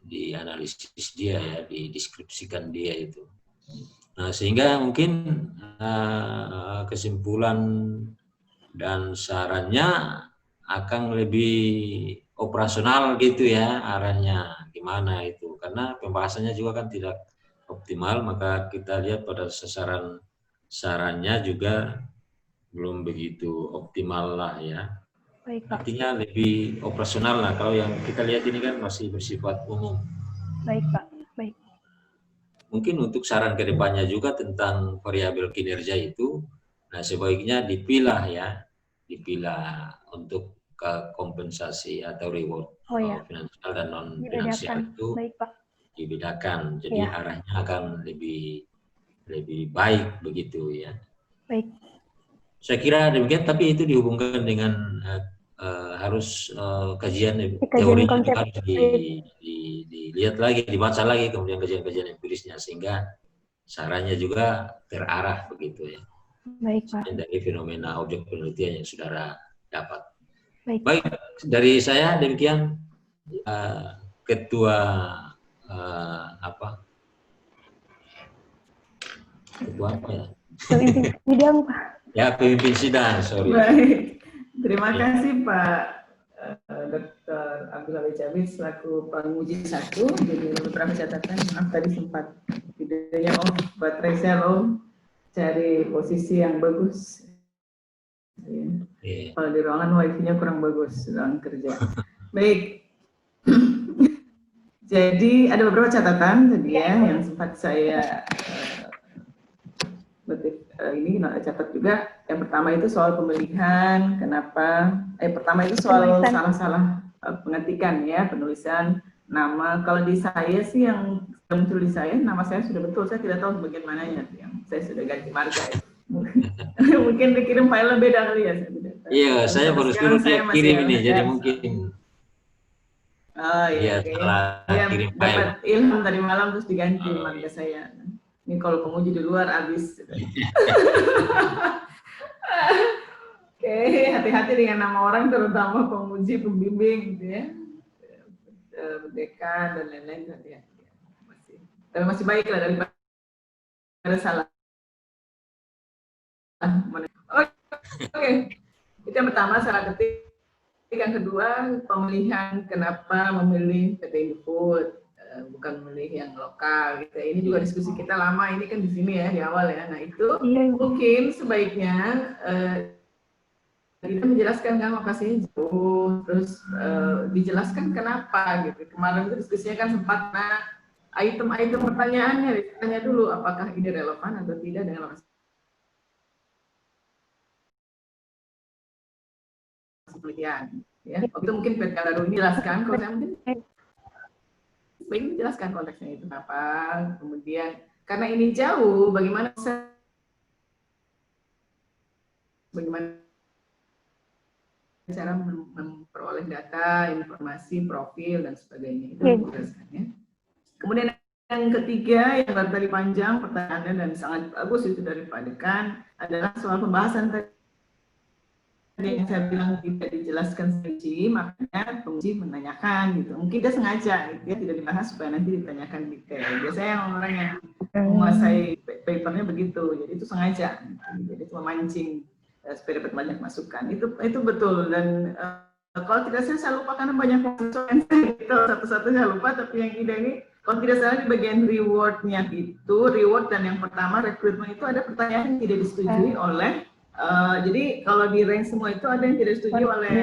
Speaker 3: dianalisis dia ya, dideskripsikan dia itu. Nah, sehingga mungkin kesimpulan dan sarannya akan lebih operasional gitu ya, arahnya gimana itu. Karena pembahasannya juga kan tidak optimal, maka kita lihat pada sarannya juga belum begitu optimal lah ya.
Speaker 2: Baik, Pak.
Speaker 3: Artinya lebih operasional lah. Kalau yang kita lihat ini kan masih bersifat umum.
Speaker 2: Baik, Pak. Baik.
Speaker 3: Mungkin untuk saran ke depannya juga tentang variabel kinerja itu, nah sebaiknya dipilah untuk kompensasi atau reward finansial dan non finansial itu.
Speaker 2: Baik, Pak.
Speaker 3: Dibedakan. Jadi arahnya akan lebih baik begitu ya.
Speaker 2: Baik.
Speaker 3: Saya kira demikian, tapi itu dihubungkan dengan harus kajian teorinya juga harus dilihat lagi, dibaca lagi, kemudian kajian-kajian empirisnya sehingga sarannya juga terarah begitu ya.
Speaker 2: Baik, Pak.
Speaker 3: Dari fenomena objek penelitian yang saudara dapat.
Speaker 2: Baik,
Speaker 3: dari saya demikian. Ketua ketua apa ya?
Speaker 2: Pemimpin sidang, Pak.
Speaker 3: Ya, pemimpin sidang, sorry.
Speaker 1: Baik, terima kasih Pak Dr. Abdul Hamid Jamil selaku penguji 1. Jadi beberapa catatan, maaf tadi sempat videonya off, baterai saya low, cari posisi yang bagus. Kalau di ruangan wifi-nya kurang bagus, ruangan kerja. Baik. Jadi ada beberapa catatan tadi ya yang sempat saya ini catat juga. Yang pertama itu soal pemilihan, kenapa? Pertama itu soal salah-salah pengetikan ya, penulisan nama. Kalau di saya sih yang muncul di saya, nama saya sudah betul. Saya tidak tahu bagian mananya yang saya sudah ganti marga. Mungkin dikirim file beda kali ya.
Speaker 3: Iya, saya baru suruh dia kirim ini, jadi mungkin.
Speaker 1: Oh iya, kirim file. Dapat ilham tadi malam terus diganti marga saya. Ini kalau penguji di luar habis. Oke, hati-hati dengan nama orang, terutama penguji, pembimbing gitu ya. Dekan dan lain-lain, hati-hati. Tapi masih baik lah daripada salah. Oke. Itu yang pertama, salah ketik. Yang kedua, pemilihan, kenapa memilih PT Indofood, bukan memilih yang lokal gitu. Ini juga diskusi kita lama, ini kan di sini ya, di awal ya. Nah itu mungkin sebaiknya kita menjelaskan kan lokasinya jauh, terus dijelaskan kenapa gitu. Kemarin itu diskusinya kan sempat, nah item-item pertanyaannya ditanya dulu, apakah ini relevan atau tidak dengan lokasi penelitian. Ya, waktu itu mungkin PT Laru menjelaskan, kalau saya mungkin baik menjelaskan konteksnya itu apa, kemudian karena ini jauh, bagaimana cara memperoleh data, informasi, profil dan sebagainya itu menjelaskannya. Kemudian yang ketiga yang tadi panjang pertanyaannya dan sangat bagus itu dari Pak Dekan adalah soal pembahasan tadi yang saya bilang tidak dijelaskan serinci, makanya penguji menanyakan gitu. Mungkin dia sengaja, dia tidak dibahas supaya nanti ditanyakan detail. Biasanya yang orang yang menguasai papernya begitu, jadi itu sengaja. Jadi itu memancing supaya dapat banyak masukan. Itu betul dan Kalau tidak salah saya lupa karena banyak yang itu satu-satu saya lupa, tapi yang ide ini kalau tidak salah di bagian reward-nya itu, reward dan yang pertama rekrutmen itu ada pertanyaan yang tidak disetujui oleh jadi kalau di rank semua itu ada yang tidak disetujui oleh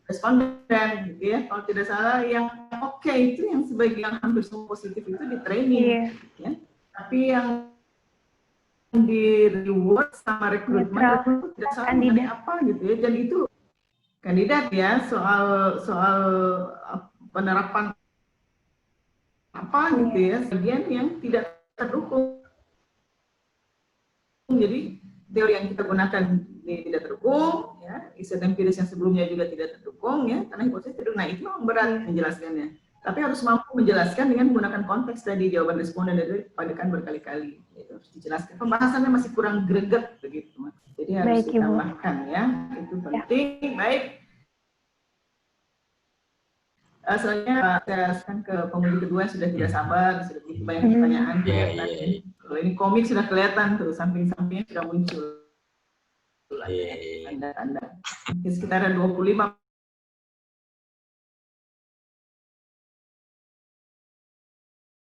Speaker 1: responden gitu ya. Kalau tidak salah yang oke itu yang sebagian hampir semua positif itu di training ya. Tapi yang di reward sama rekrutmen itu tidak salah mengenai apa gitu ya. Dan itu kandidat ya soal penerapan apa gitu ya, bagian yang tidak terdukung. Jadi teori yang kita gunakan ini tidak terdukung, ya, riset empiris yang sebelumnya juga tidak terdukung, ya, karena hipotesis terdukung. Nah itu memang berat menjelaskannya. Tapi harus mampu menjelaskan dengan menggunakan konteks tadi jawaban responden dari padekan berkali-kali. Itu harus dijelaskan. Pembahasannya masih kurang greget begitu, jadi harus ditambahkan ya. Itu penting. Baik. Selanjutnya saya akan ke penguji kedua yang sudah tidak sabar, sudah begitu banyak pertanyaan kelihatan. Kalau ini komik sudah kelihatan tuh, samping-sampingnya sudah muncul. Tanda-tanda. Sekitaran 25.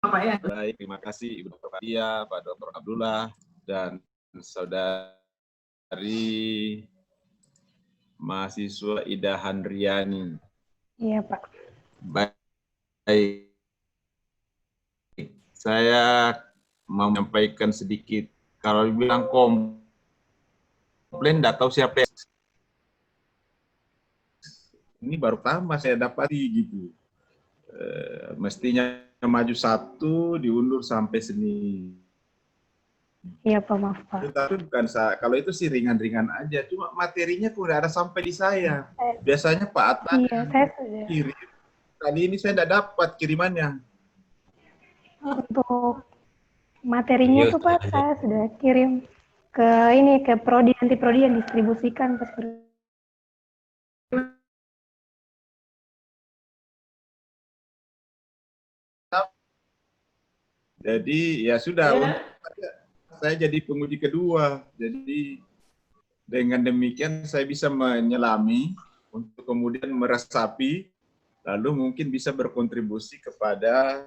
Speaker 1: Pak ya.
Speaker 4: Baik, terima kasih Ibu Dr. Fathia, Pak Dr. Abdullah, dan saudari mahasiswa Ida Handriani.
Speaker 2: Iya, Pak.
Speaker 4: Baik, saya mau menyampaikan sedikit. Kalau dibilang komplain, tidak tahu siapa. Ini baru pertama saya dapati gitu. Mestinya maju satu, diundur sampai Senin.
Speaker 2: Iya, Pak, maaf, Pak.
Speaker 4: Tapi bukan kalau itu sih ringan-ringan aja. Cuma materinya pun tidak ada sampai di saya. Biasanya Pak Atta kirim. Kali ini saya tidak dapat kirimannya.
Speaker 2: Untuk materinya tuh Pak, saya sudah kirim ke ini, ke prodi, nanti prodi yang distribusikan.
Speaker 4: Jadi ya sudah, saya jadi penguji kedua. Jadi dengan demikian saya bisa menyelami untuk kemudian meresapi, lalu mungkin bisa berkontribusi kepada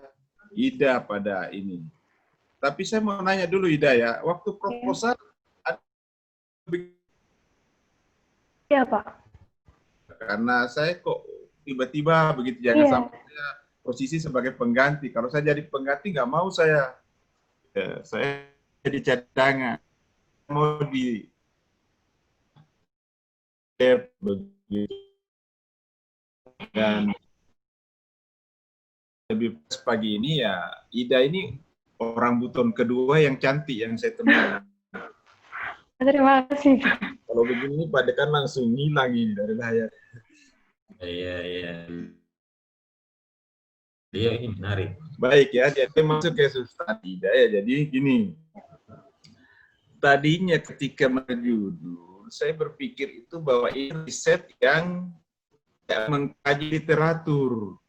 Speaker 4: Ida pada ini. Tapi saya mau nanya dulu Ida ya, waktu proposal
Speaker 2: Iya Pak.
Speaker 4: Karena saya kok tiba-tiba begitu, jangan sampai saya posisi sebagai pengganti. Kalau saya jadi pengganti nggak mau saya jadi cadangan, mau di begitu. Dan lebih pas pagi ini ya, Ida ini orang buton kedua yang cantik yang saya temui.
Speaker 2: Terima kasih.
Speaker 4: Kalau begini padekan langsung hilang ini dari layar.
Speaker 3: Iya. Iya, ini menarik.
Speaker 4: Baik ya, jadi masuk ke substansi Ida ya. Jadi gini, tadinya ketika menjudul, saya berpikir itu bahwa ini riset yang mengkaji literatur.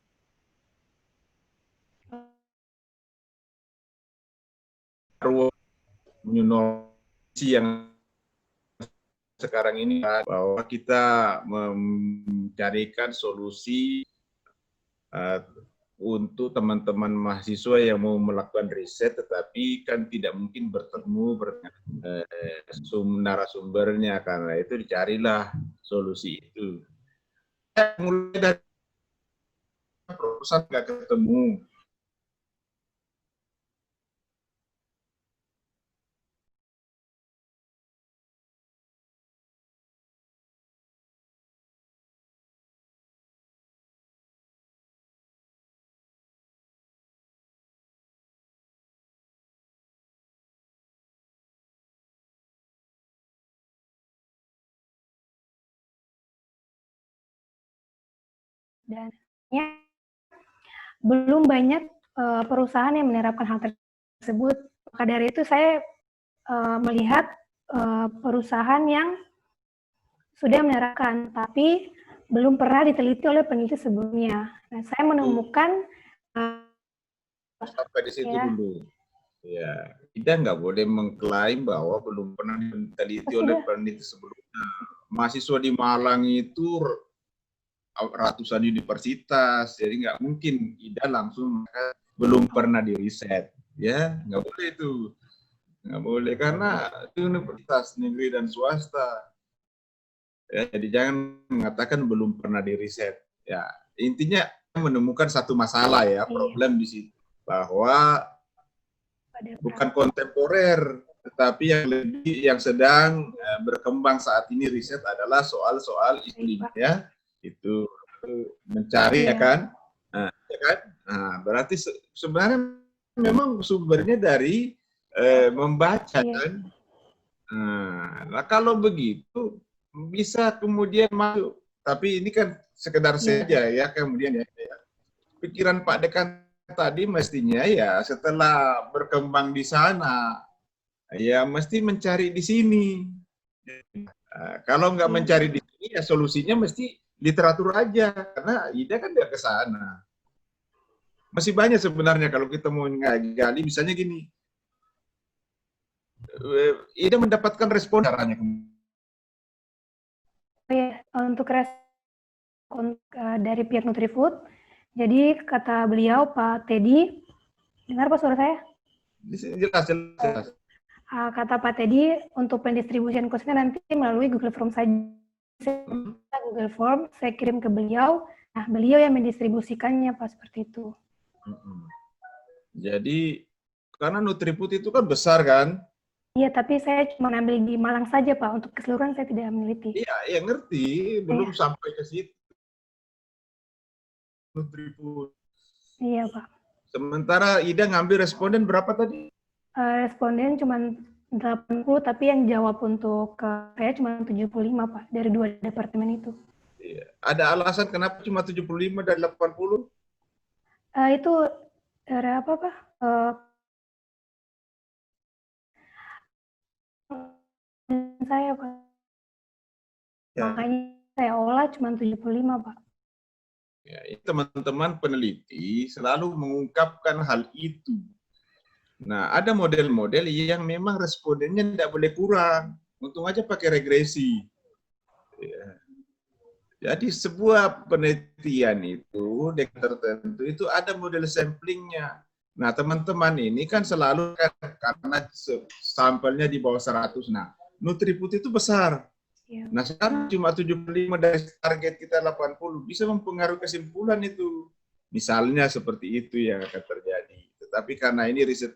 Speaker 4: Menyunosi yang sekarang ini bahwa kita mencarikan solusi untuk teman-teman mahasiswa yang mau melakukan riset, tetapi kan tidak mungkin bertemu narasumbernya, karena itu dicarilah solusi itu. Mulai dari proposal nggak ketemu.
Speaker 2: Dan belum banyak perusahaan yang menerapkan hal tersebut. Maka dari itu saya melihat perusahaan yang sudah menerapkan, tapi belum pernah diteliti oleh peneliti sebelumnya. Nah, saya menemukan
Speaker 4: sampai di situ dulu. Ya, Ida nggak boleh mengklaim bahwa belum pernah diteliti oleh peneliti sebelumnya. mahasiswa di Malang itu ratusan universitas, jadi nggak mungkin IDA langsung belum pernah di riset, ya nggak boleh itu, nggak boleh karena itu universitas negeri dan swasta, ya, jadi jangan mengatakan belum pernah di riset, ya intinya menemukan satu masalah ya, problem di situ bahwa bukan kontemporer, tetapi yang sedang berkembang saat ini riset adalah soal-soal iklim ya. Itu mencari ya kan, ya kan? Nah, berarti sebenarnya memang sumbernya dari membaca kan. Nah, kalau begitu bisa kemudian masuk, tapi ini kan sekedar saja ya kemudian ya. Pikiran Pak Dekan tadi mestinya ya setelah berkembang di sana ya mesti mencari di sini. Kalau nggak mencari di sini ya solusinya mesti literatur aja, karena IDA kan nggak ke sana. Masih banyak sebenarnya kalau kita mau gali, misalnya gini, IDA mendapatkan respon caranya.
Speaker 2: Untuk respon dari pihak Nutrifood, jadi kata beliau Pak Teddy, dengar Pak suara saya?
Speaker 4: Jelas.
Speaker 2: Kata Pak Teddy, untuk pendistribusian cost-nya nanti melalui Google Form saja. Google Form, saya kirim ke beliau, nah beliau yang mendistribusikannya Pak, seperti itu.
Speaker 4: Jadi, karena Nutrifood itu kan besar kan?
Speaker 2: Iya, tapi saya cuma ambil di Malang saja Pak, untuk keseluruhan saya tidak meneliti.
Speaker 4: Iya, ngerti, belum sampai ke situ. Nutrifood.
Speaker 2: Iya Pak.
Speaker 4: Sementara IDA ngambil responden berapa tadi?
Speaker 2: Responden cuma 80, tapi yang jawab untuk saya cuma 75 Pak, dari 2 departemen itu.
Speaker 4: Iya. Ada alasan kenapa cuma 75 dari 80?
Speaker 2: Itu dari apa Pak? Saya Pak. Ya. Makanya saya olah cuma 75 Pak.
Speaker 4: Ya, teman-teman peneliti selalu mengungkapkan hal itu. Nah, ada model-model yang memang respondennya tidak boleh kurang. Untung aja pakai regresi. Ya. Jadi sebuah penelitian itu, tertentu itu ada model samplingnya. Nah, teman-teman ini kan selalu karena sampelnya di bawah 100. Nah, Nutrifood itu besar. Ya. Nah, sekarang cuma 75 dari target kita 80. Bisa mempengaruhi kesimpulan itu. Misalnya seperti itu yang akan terjadi. Tetapi karena ini riset,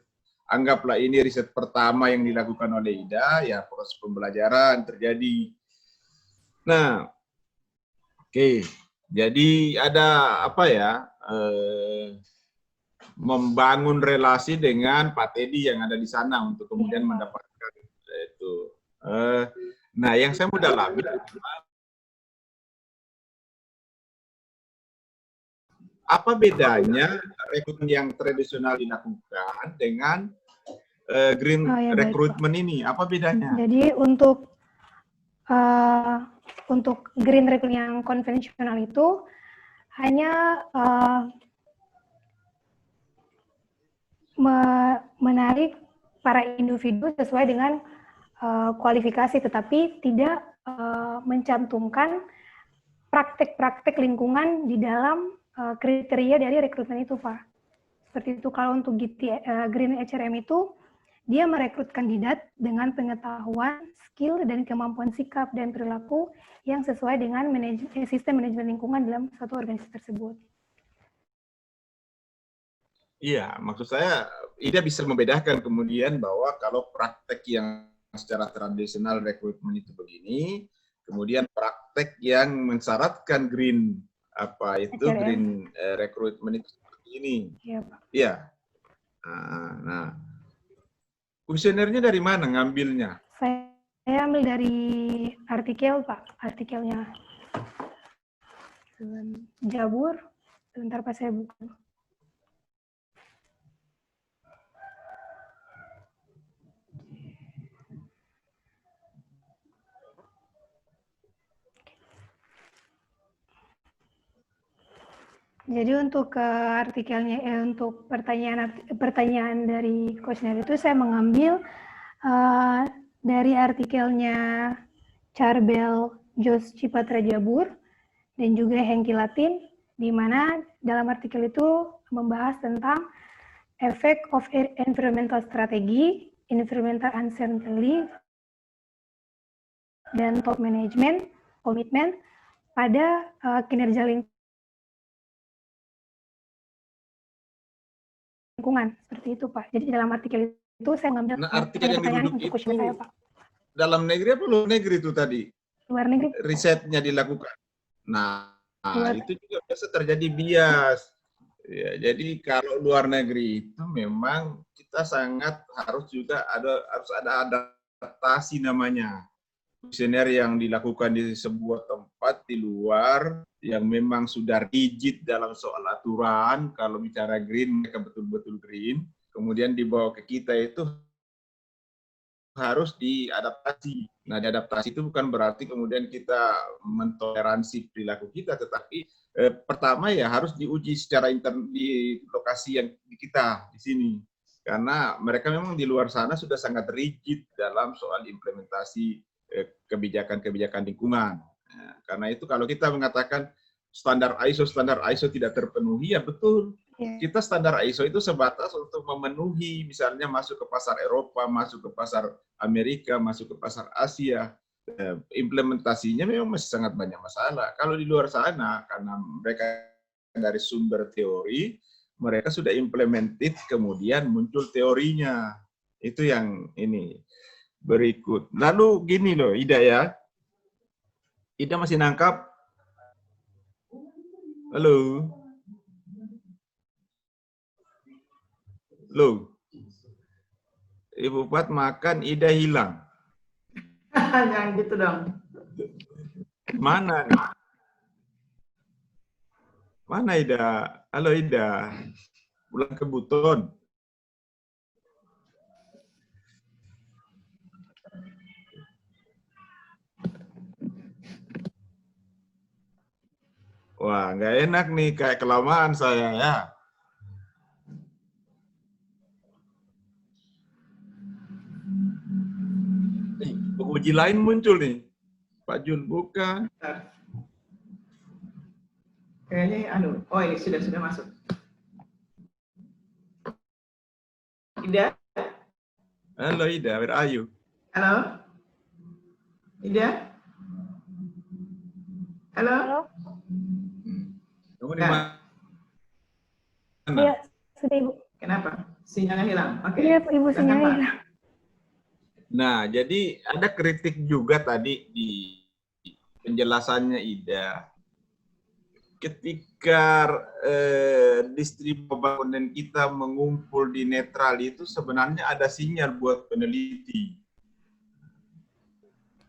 Speaker 4: anggaplah ini riset pertama yang dilakukan oleh IDA, ya proses pembelajaran terjadi. Nah, oke. Jadi ada apa ya, membangun relasi dengan Pak Teddy yang ada di sana untuk kemudian mendapatkan itu. Nah, yang saya mau dalami apa bedanya rekrutmen yang tradisional dilakukan dengan green recruitment ini? Apa bedanya?
Speaker 2: Jadi untuk green recruitment yang konvensional itu hanya menarik para individu sesuai dengan kualifikasi, tetapi tidak mencantumkan praktek-praktek lingkungan di dalam kriteria dari rekrutmen itu, Pak. Seperti itu. Kalau untuk Green HRM itu, dia merekrut kandidat dengan pengetahuan, skill, dan kemampuan sikap dan perilaku yang sesuai dengan sistem manajemen lingkungan dalam suatu organisasi tersebut.
Speaker 4: Iya, maksud saya, IDA bisa membedakan kemudian bahwa kalau praktek yang secara tradisional rekrutmen itu begini, kemudian praktek yang mensyaratkan green green rekrutmen itu seperti ini. Iya, Pak. Iya. Nah, kuesionernya dari mana ngambilnya?
Speaker 2: Saya ambil dari artikel, Pak, artikelnya Jabur. Sebentar Pak, saya buka. Jadi untuk artikelnya, untuk pertanyaan dari kuesioner itu saya mengambil dari artikelnya Charbel Jos Cipatra Jabur, dan juga Hengki Latin, di mana dalam artikel itu membahas tentang effect of environmental strategy, environmental uncertainty, dan top management, komitmen pada kinerja lingkungan. Seperti itu, Pak. Jadi dalam artikel itu saya mengambil
Speaker 4: artikel yang
Speaker 2: pertanyaan
Speaker 4: diduduk
Speaker 2: untuk question saya, Pak.
Speaker 4: dalam negeri apa luar negeri itu tadi?
Speaker 2: Luar negeri.
Speaker 4: Risetnya dilakukan. Nah, itu juga biasa terjadi bias. Ya, jadi kalau luar negeri itu memang kita sangat harus ada adaptasi namanya. Kuesioner yang dilakukan di sebuah tempat di luar yang memang sudah rigid dalam soal aturan, kalau bicara green mereka betul-betul green, kemudian dibawa ke kita itu harus diadaptasi. Nah, diadaptasi itu bukan berarti kemudian kita mentoleransi perilaku kita, tetapi pertama ya harus diuji secara intern di lokasi yang kita di sini. Karena mereka memang di luar sana sudah sangat rigid dalam soal implementasi kebijakan-kebijakan lingkungan. Nah, karena itu kalau kita mengatakan standar ISO tidak terpenuhi, ya betul. Kita standar ISO itu sebatas untuk memenuhi, misalnya masuk ke pasar Eropa, masuk ke pasar Amerika, masuk ke pasar Asia. Implementasinya memang masih sangat banyak masalah. Kalau di luar sana, karena mereka dari sumber teori, mereka sudah implemented, kemudian muncul teorinya. Itu yang ini berikut. Lalu gini loh, Ida ya. Ida masih nangkap? Halo? Loh, Ibu Pat makan, Ida hilang.
Speaker 1: Jangan gitu dong.
Speaker 4: Mana nih? Mana Ida? Halo Ida, pulang ke Buton. Wah, nggak enak nih, kayak kelamaan saya ya. Penguji lain muncul nih. Pak Jun bukan.
Speaker 1: Kayaknya oh ini sudah masuk. Ida?
Speaker 4: Halo Ida, where are you?
Speaker 1: Halo? Ida? Halo?
Speaker 4: Kamu di mana?
Speaker 2: Iya, sudah Ibu.
Speaker 1: Kenapa? Sinyalnya hilang? Oke.
Speaker 2: Iya, Ibu, sinyalnya hilang.
Speaker 4: Nah, jadi ada kritik juga tadi di penjelasannya Ida. Ketika distribusi komponen kita mengumpul di netral itu sebenarnya ada sinyal buat peneliti.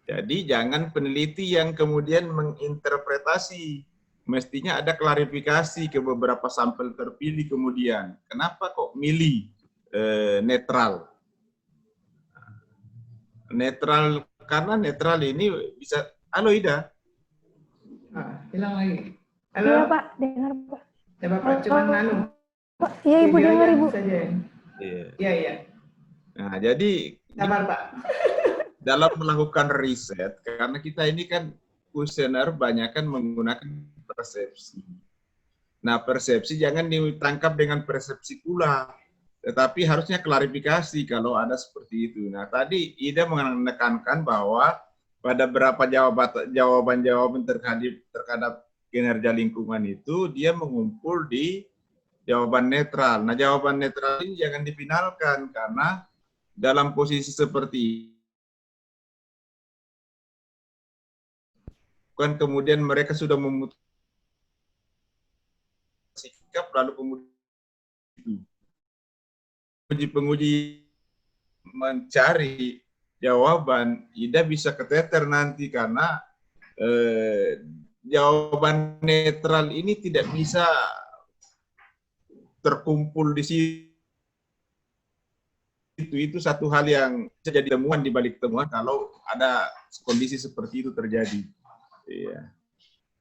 Speaker 4: Jadi jangan peneliti yang kemudian menginterpretasi. Mestinya ada klarifikasi ke beberapa sampel terpilih kemudian. Kenapa kok milih netral? Netral, karena netral ini bisa... Halo Ida.
Speaker 1: Hilang lagi. Halo.
Speaker 2: Iya Pak, dengar Pak.
Speaker 1: Ya Bapak cuma lalu.
Speaker 2: Iya Ibu, dengar Ibu.
Speaker 1: Iya.
Speaker 4: Nah, jadi
Speaker 1: sabar Pak.
Speaker 4: Dalam melakukan riset, karena kita ini kan kuesioner banyak kan menggunakan persepsi. Nah, persepsi jangan ditangkap dengan persepsi pula, tetapi harusnya klarifikasi kalau ada seperti itu. Nah, tadi Ida menekankan bahwa pada beberapa jawaban-jawaban terhadap kinerja lingkungan itu, dia mengumpul di jawaban netral. Nah, jawaban netral ini jangan difinalkan, karena dalam posisi seperti kan kemudian mereka sudah memutuskan sikap, lalu kemudian penguji mencari jawaban, Ida bisa keteter nanti karena jawaban netral ini tidak bisa terkumpul di situ. Itu satu hal yang bisa jadi temuan di balik temuan kalau ada kondisi seperti itu terjadi. Iya.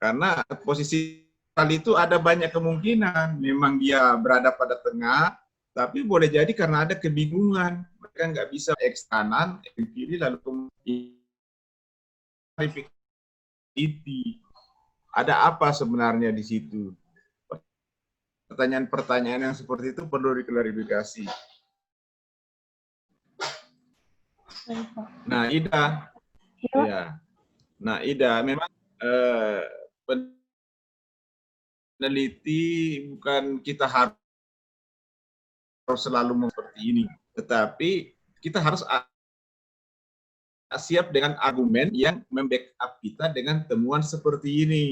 Speaker 4: Karena posisi itu ada banyak kemungkinan. Memang dia berada pada tengah, tapi boleh jadi karena ada kebingungan. Mereka nggak bisa X kanan, X kiri, lalu kemudian Ada apa sebenarnya di situ? Pertanyaan-pertanyaan yang seperti itu perlu diklarifikasi. Nah, Ida, ya. Nah, Ida, memang peneliti bukan kita harus selalu seperti ini, tetapi kita harus siap dengan argumen yang membackup kita dengan temuan seperti ini.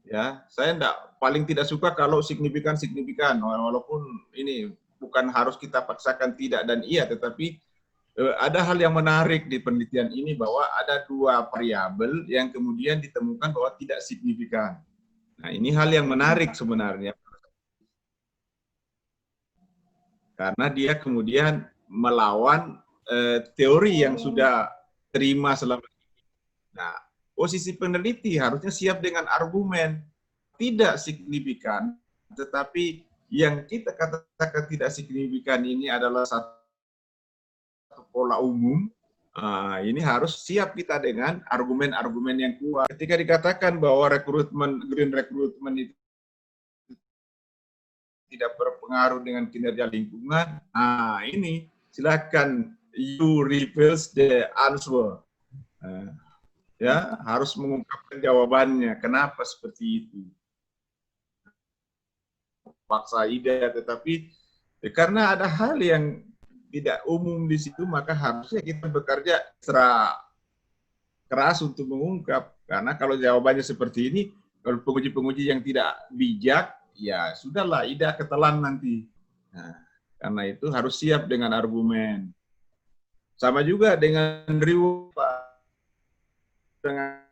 Speaker 4: Ya, saya paling tidak suka kalau signifikan, walaupun ini bukan harus kita paksakan tidak dan iya, tetapi ada hal yang menarik di penelitian ini bahwa ada 2 variabel yang kemudian ditemukan bahwa tidak signifikan. Nah, ini hal yang menarik sebenarnya. Karena dia kemudian melawan teori yang sudah terima selama ini. Nah, posisi peneliti harusnya siap dengan argumen tidak signifikan, tetapi yang kita katakan tidak signifikan ini adalah satu pola umum. Ini harus siap kita dengan argumen-argumen yang kuat. Ketika dikatakan bahwa green recruitment itu tidak berpengaruh dengan kinerja lingkungan, ini silakan you reveals the answer. Ya, harus mengungkapkan jawabannya. Kenapa seperti itu? Paksa ide, tetapi karena ada hal yang tidak umum di situ, maka harusnya kita bekerja secara keras untuk mengungkap. Karena kalau jawabannya seperti ini, kalau penguji-penguji yang tidak bijak, ya sudahlah, Ida ketelan nanti. Nah, karena itu harus siap dengan argumen. Sama juga dengan reward, dengan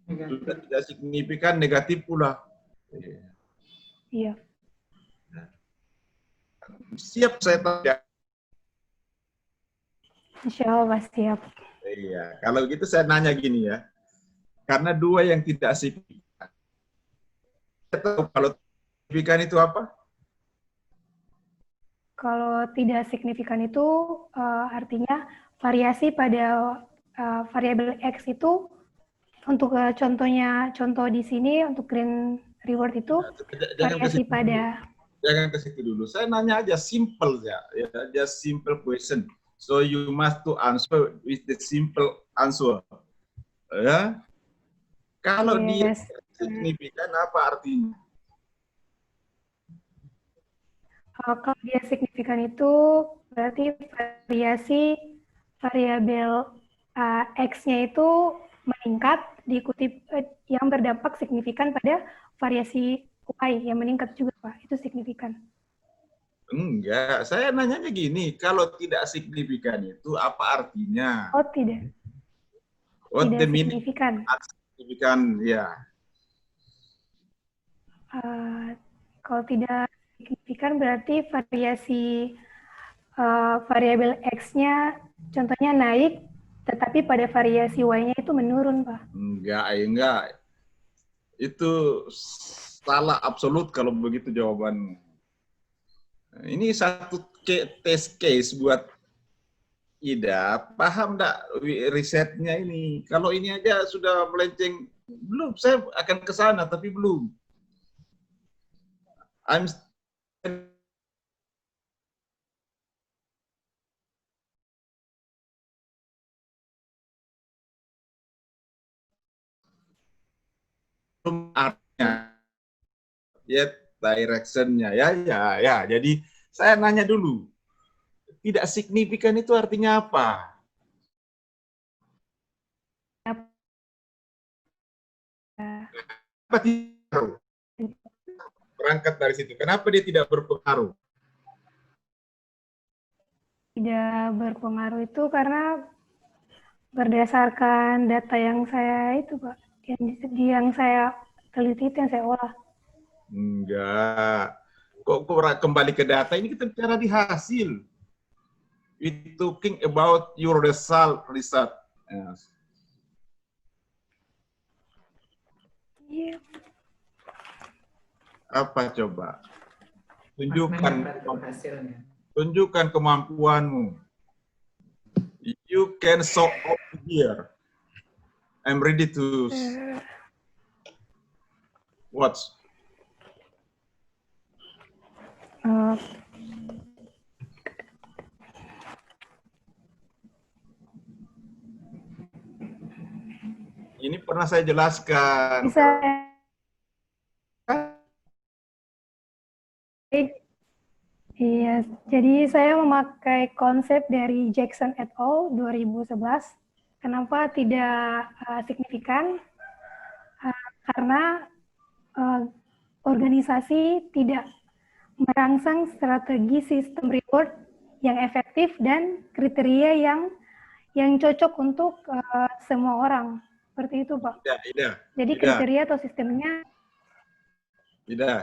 Speaker 4: sudah tidak signifikan, negatif pula.
Speaker 2: Iya.
Speaker 4: Siap saya tanya.
Speaker 2: Insya Allah siap.
Speaker 4: Iya, kalau gitu saya nanya gini ya. Karena 2 yang tidak signifikan. Kalau signifikan itu apa?
Speaker 2: Kalau tidak signifikan itu artinya variasi pada variabel X itu untuk contoh di sini untuk green reward itu variasi pada.
Speaker 4: Jangan ke situ dulu. Saya nanya aja simple ya, just simple question. So you must to answer with the simple answer. Ya. Kalau dia signifikan apa artinya?
Speaker 2: Kalau dia signifikan itu berarti variasi variabel X-nya itu meningkat diikuti yang berdampak signifikan pada variasi Y yang meningkat juga, Pak. Itu signifikan.
Speaker 4: Enggak, saya nanyanya gini, kalau tidak signifikan itu apa artinya?
Speaker 2: Oh, tidak.
Speaker 4: What
Speaker 2: tidak
Speaker 4: the meaning?
Speaker 2: Signifikan.
Speaker 4: Signifikan, ya.
Speaker 2: Kalau tidak signifikan berarti variasi variabel X-nya contohnya naik, tetapi pada variasi Y-nya itu menurun, Pak.
Speaker 4: Enggak. Itu salah absolut kalau begitu jawabanmu. Ini satu test case buat Ida. Paham enggak risetnya ini? Kalau ini aja sudah melenceng, belum. Saya akan ke sana, tapi belum. Ya, direction-nya ya. Jadi saya nanya dulu, tidak signifikan itu artinya apa? Apa tidak berangkat dari situ? Kenapa dia tidak berpengaruh?
Speaker 2: Tidak berpengaruh itu karena berdasarkan data yang saya itu, Pak, yang saya teliti, yang saya olah.
Speaker 4: Enggak. Kok kembali ke data? Ini kita bicara di hasil. We talking about your result. Yes.
Speaker 2: Yeah.
Speaker 4: Apa coba? Tunjukkan kemampuanmu. You can show off here. I'm ready to watch. Ini pernah saya jelaskan.
Speaker 2: Bisa. Iya, jadi saya memakai konsep dari Jackson et al. 2011. Kenapa tidak signifikan? Karena organisasi tidak merangsang strategi sistem reward yang efektif dan kriteria yang cocok untuk semua orang. Seperti itu, Pak.
Speaker 4: Tidak.
Speaker 2: Jadi kriteria atau sistemnya.
Speaker 4: Tidak.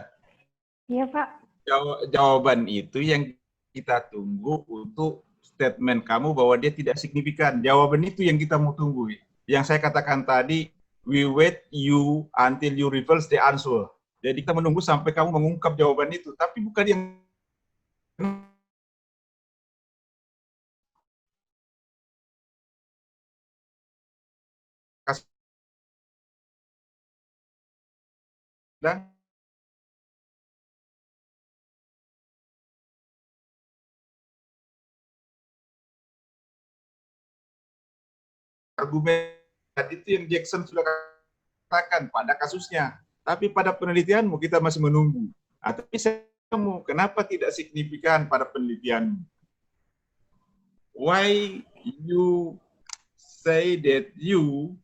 Speaker 2: Iya, Pak.
Speaker 4: Jawaban itu yang kita tunggu untuk statement kamu bahwa dia tidak signifikan. Jawaban itu yang kita mau tunggu. Yang saya katakan tadi, we wait you until you reveals the answer. Jadi kita menunggu sampai kamu mengungkap jawaban itu, tapi bukan yang argumen itu yang Jackson sudah katakan pada kasusnya. Tapi pada penelitianmu kita masih menunggu. Tapi saya mau, kenapa tidak signifikan pada penelitianmu? Why you say that you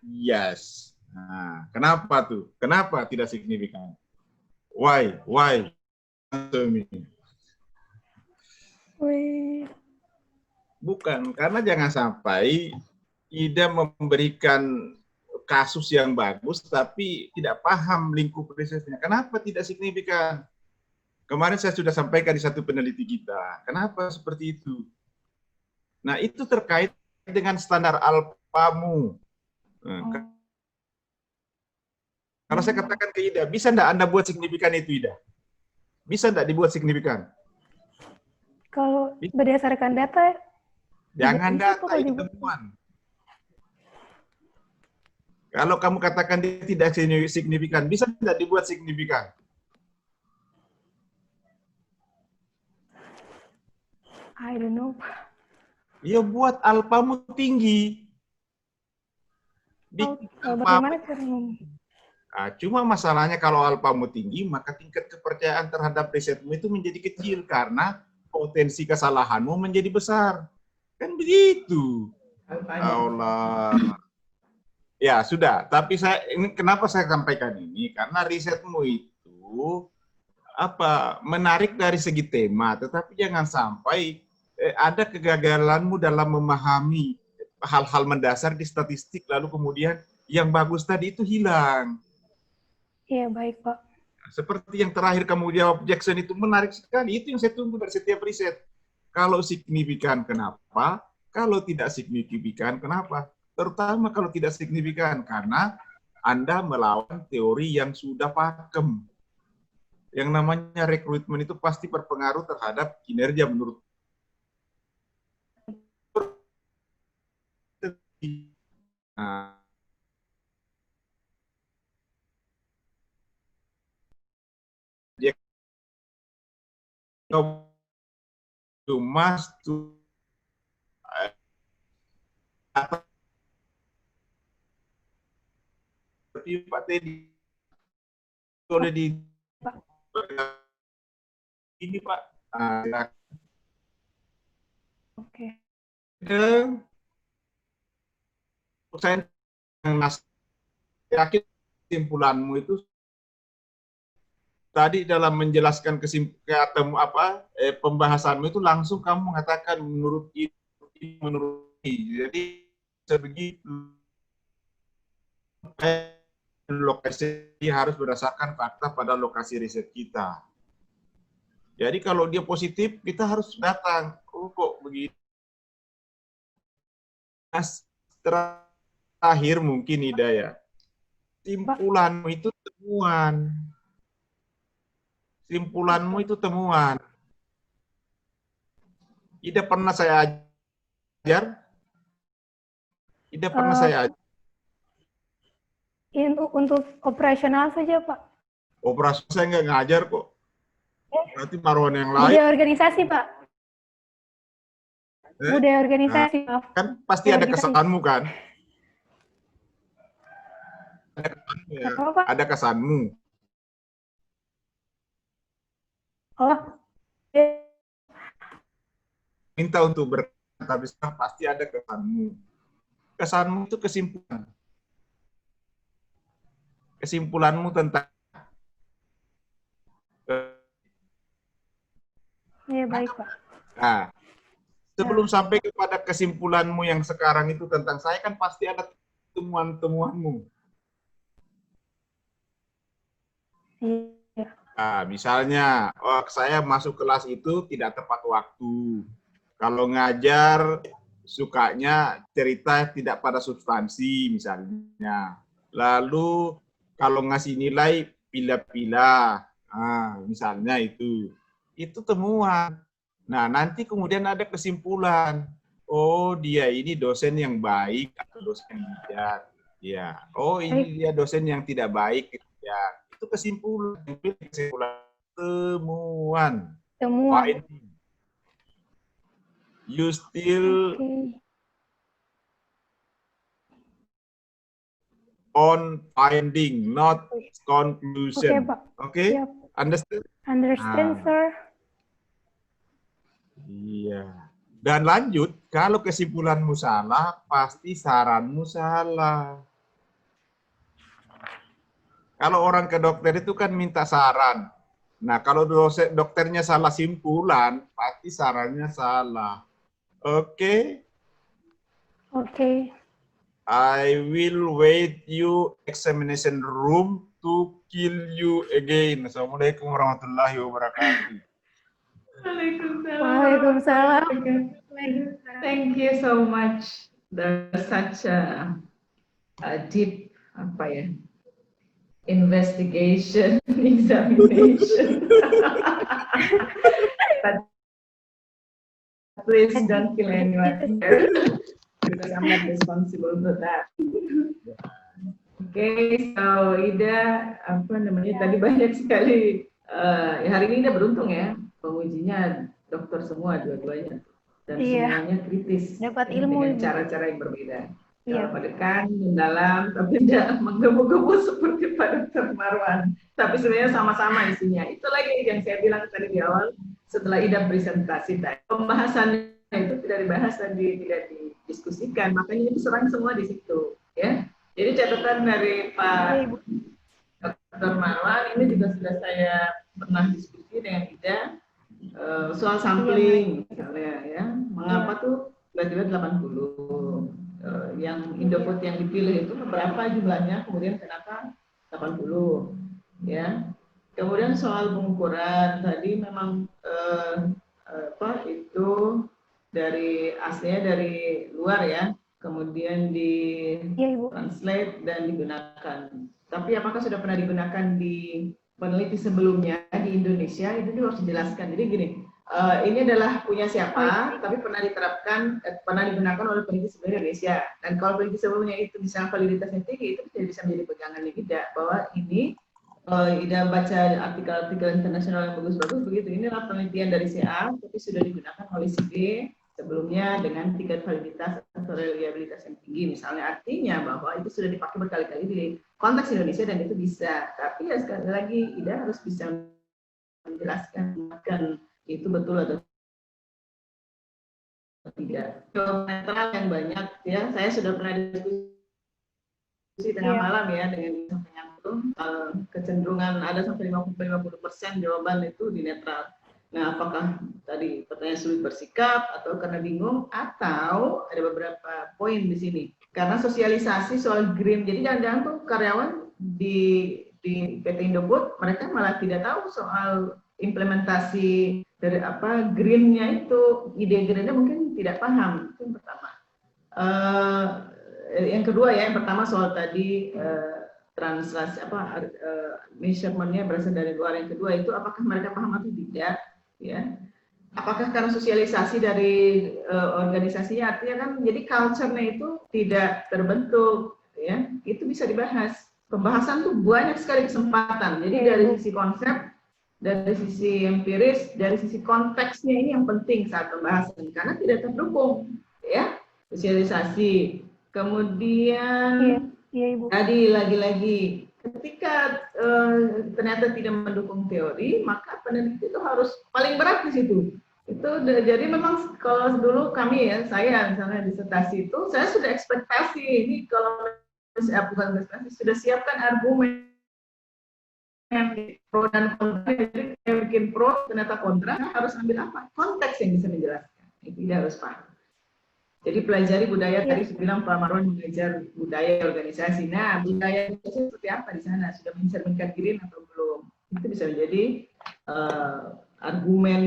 Speaker 4: yes. Nah, kenapa tuh? Kenapa tidak signifikan? Why? Bukan, karena jangan sampai Ida memberikan kasus yang bagus, tapi tidak paham lingkup risetnya. Kenapa tidak signifikan? Kemarin saya sudah sampaikan di satu peneliti kita. Kenapa seperti itu? Nah, itu terkait dengan standar alpamu. Karena saya katakan ke Ida, bisa enggak Anda buat signifikan itu, Ida? Bisa enggak dibuat signifikan?
Speaker 2: Kalau berdasarkan data,
Speaker 4: jangan data, itu temuan. Kalau kamu katakan dia tidak signifikan, bisa tidak dibuat signifikan?
Speaker 2: I don't know.
Speaker 4: Ya buat alpamu tinggi.
Speaker 2: Bagaimana caranya?
Speaker 4: Nah, cuma masalahnya kalau alpamu tinggi, maka tingkat kepercayaan terhadap risetmu itu menjadi kecil karena potensi kesalahanmu menjadi besar. Kan begitu. Allah. Ya sudah, tapi kenapa saya sampaikan ini? Karena risetmu itu menarik dari segi tema, tetapi jangan sampai ada kegagalanmu dalam memahami hal-hal mendasar di statistik, lalu kemudian yang bagus tadi itu hilang.
Speaker 2: Iya, baik, Pak.
Speaker 4: Seperti yang terakhir kamu jawab, Jackson, itu menarik sekali. Itu yang saya tunggu dari setiap riset. Kalau signifikan, kenapa? Kalau tidak signifikan, kenapa? Terutama kalau tidak signifikan, karena Anda melawan teori yang sudah pakem. Yang namanya rekrutmen itu pasti berpengaruh terhadap kinerja menurut. Nah, you must to Pak Teddy boleh di ini Pak.
Speaker 2: Oke.
Speaker 4: Saya yakin kesimpulanmu itu tadi dalam menjelaskan pembahasanmu itu langsung kamu mengatakan menurut ini. Jadi sebegitu lokasi harus berdasarkan fakta pada lokasi riset kita. Jadi kalau dia positif, kita harus datang. Oh, kok begini? Terakhir mungkin Ida ya. Simpulanmu itu temuan. Simpulanmu itu temuan. Tidak pernah saya ajar. Tidak pernah saya ajar.
Speaker 2: Untuk operasional saja, Pak.
Speaker 4: Operasi saya nggak ngajar kok. Berarti Marwan yang lain.
Speaker 2: Budaya organisasi, Pak. Budaya organisasi,
Speaker 4: nah,
Speaker 2: maaf.
Speaker 4: Kan pasti ada kesanmu kan? Ada kesanmu ya.
Speaker 2: Apa?
Speaker 4: Ada kesanmu.
Speaker 2: Oh.
Speaker 4: Minta untuk berkata, tapi pasti ada kesanmu. Kesanmu itu kesimpulan. Kesimpulanmu tentang
Speaker 2: Ya, baik, Pak.
Speaker 4: Nah, sebelum sampai kepada kesimpulanmu yang sekarang itu tentang saya, kan pasti ada temuan-temuanmu.
Speaker 2: Iya.
Speaker 4: Nah, misalnya, saya masuk kelas itu tidak tepat waktu. Kalau ngajar, sukanya cerita tidak pada substansi, misalnya. Lalu, kalau ngasih nilai, pilih-pilih. Nah, misalnya itu. Itu temuan. Nah, nanti kemudian ada kesimpulan. Oh, dia ini dosen yang baik atau dosen yang tidak. Ya. Oh, ini dia dosen yang tidak baik. Ya. Itu kesimpulan. Temuan. Finding. You still on finding, not conclusion.
Speaker 2: Pak.
Speaker 4: Okay?
Speaker 2: Yep.
Speaker 4: Understand?
Speaker 2: Understand, sir.
Speaker 4: Iya. Dan lanjut, kalau kesimpulanmu salah, pasti saranmu salah. Kalau orang ke dokter itu kan minta saran. Nah, kalau dokternya salah simpulan, pasti sarannya salah. Oke?
Speaker 2: Oke.
Speaker 4: I will wait you examination room to kill you again. Assalamualaikum warahmatullahi wabarakatuh.
Speaker 2: Waalaikumsalam.
Speaker 1: Thank you so much. There's such a deep investigation, examination. But please don't kill anyone here because I'm not responsible for that. Okay, so Ida, tadi banyak sekali. Hari ini Ida beruntung ya, pengujinya dokter semua dua-duanya, dan semuanya kritis.
Speaker 2: Dapat ilmu
Speaker 1: dengan cara-cara yang berbeda. Kalau Pak Dekan mendalam, tapi tidak menggebu-gebu seperti Pak Dr. Marwan. Tapi sebenarnya sama-sama isinya. Itu lagi yang saya bilang tadi di awal, setelah Ida presentasi tadi. Pembahasannya itu tidak dibahas dan tidak didiskusikan, makanya itu serang semua di situ. Ya. Jadi catatan dari Pak Dr. Marwan, ini juga sudah saya pernah diskusi dengan Ida, soal sampling misalnya ya. Mengapa tuh tiba-tiba 80? Yang Indofood yang dipilih itu berapa jumlahnya, kemudian kenapa 80 ya. Kemudian soal pengukuran tadi memang itu dari aslinya dari luar ya, kemudian di translate dan digunakan. Tapi apakah sudah pernah digunakan di peneliti sebelumnya di Indonesia, itu juga harus dijelaskan. Jadi gini, ini adalah punya siapa, tapi pernah diterapkan, pernah digunakan oleh peneliti sebelumnya Indonesia. Dan kalau peneliti sebelumnya itu misalnya validitasnya tinggi, itu tidak bisa menjadi pegangan tidak, bahwa ini Ida baca artikel-artikel internasional yang bagus-bagus begitu. Inilah penelitian dari CA, tapi sudah digunakan oleh C B sebelumnya dengan tingkat validitas atau reliabilitas yang tinggi. Misalnya artinya bahwa itu sudah dipakai berkali-kali di konteks Indonesia dan itu bisa. Tapi ya sekali lagi Ida harus bisa menjelaskan itu betul atau tidak. Netral yang banyak ya, saya sudah pernah diskusi tengah malam ya dengan penyambung, kecenderungan ada sampai 50% jawaban itu di netral. Nah, apakah tadi pertanyaan sulit bersikap atau karena bingung, atau ada beberapa poin di sini karena sosialisasi soal green. Jadi jangan-jangan tuh karyawan di PT Indofood mereka malah tidak tahu soal implementasi dari green-nya itu, ide green-nya mungkin tidak paham. Itu yang pertama. Yang kedua ya, yang pertama soal tadi translasi measurementnya berasal dari luar. Yang kedua itu apakah mereka paham atau tidak, ya. Apakah karena sosialisasi dari organisasinya, artinya kan jadi culture-nya itu tidak terbentuk, ya. Itu bisa dibahas. Pembahasan tuh banyak sekali kesempatan. Jadi dari sisi konsep, dari sisi empiris, dari sisi konteksnya ini yang penting saat pembahasan karena tidak terdukung, ya. Sosialisasi. Kemudian
Speaker 2: Ibu.
Speaker 1: tadi lagi-lagi ketika ternyata tidak mendukung teori, maka peneliti itu harus paling berat di situ. Itu jadi memang kalau dulu kami ya, saya misalnya disertasi itu, saya sudah ekspektasi ini kalau bukan ekspektasi, sudah siapkan argumen yang pro dan kontra. Jadi saya bikin pro ternyata kontra, harus ambil apa? Konteks yang bisa menjelaskan. Itu tidak harus paham. Jadi pelajari budaya, tadi saya bilang Pak Marwan mengajar budaya organisasi. Nah, budaya organisasi seperti apa di sana? Sudah mencerminkan diri atau belum? Itu bisa menjadi argumen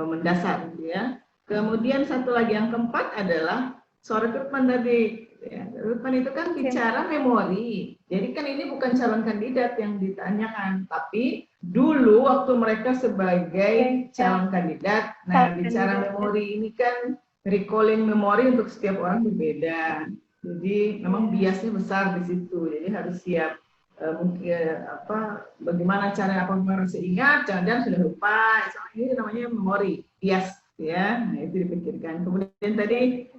Speaker 1: mendasar, ya. Kemudian satu lagi yang keempat adalah soal rekrutmen tadi. Ya, rekrutmen itu kan bicara memori. Jadi kan ini bukan calon kandidat yang ditanyakan, tapi dulu waktu mereka sebagai calon kandidat, nah bicara memori ini kan recalling memori untuk setiap orang berbeda. Jadi memang biasnya besar di situ. Jadi harus siap mungkin bagaimana cara masih ingat, jangan-jangan sudah lupa. Ini namanya memori bias, ya. Nah, itu dipikirkan. Kemudian tadi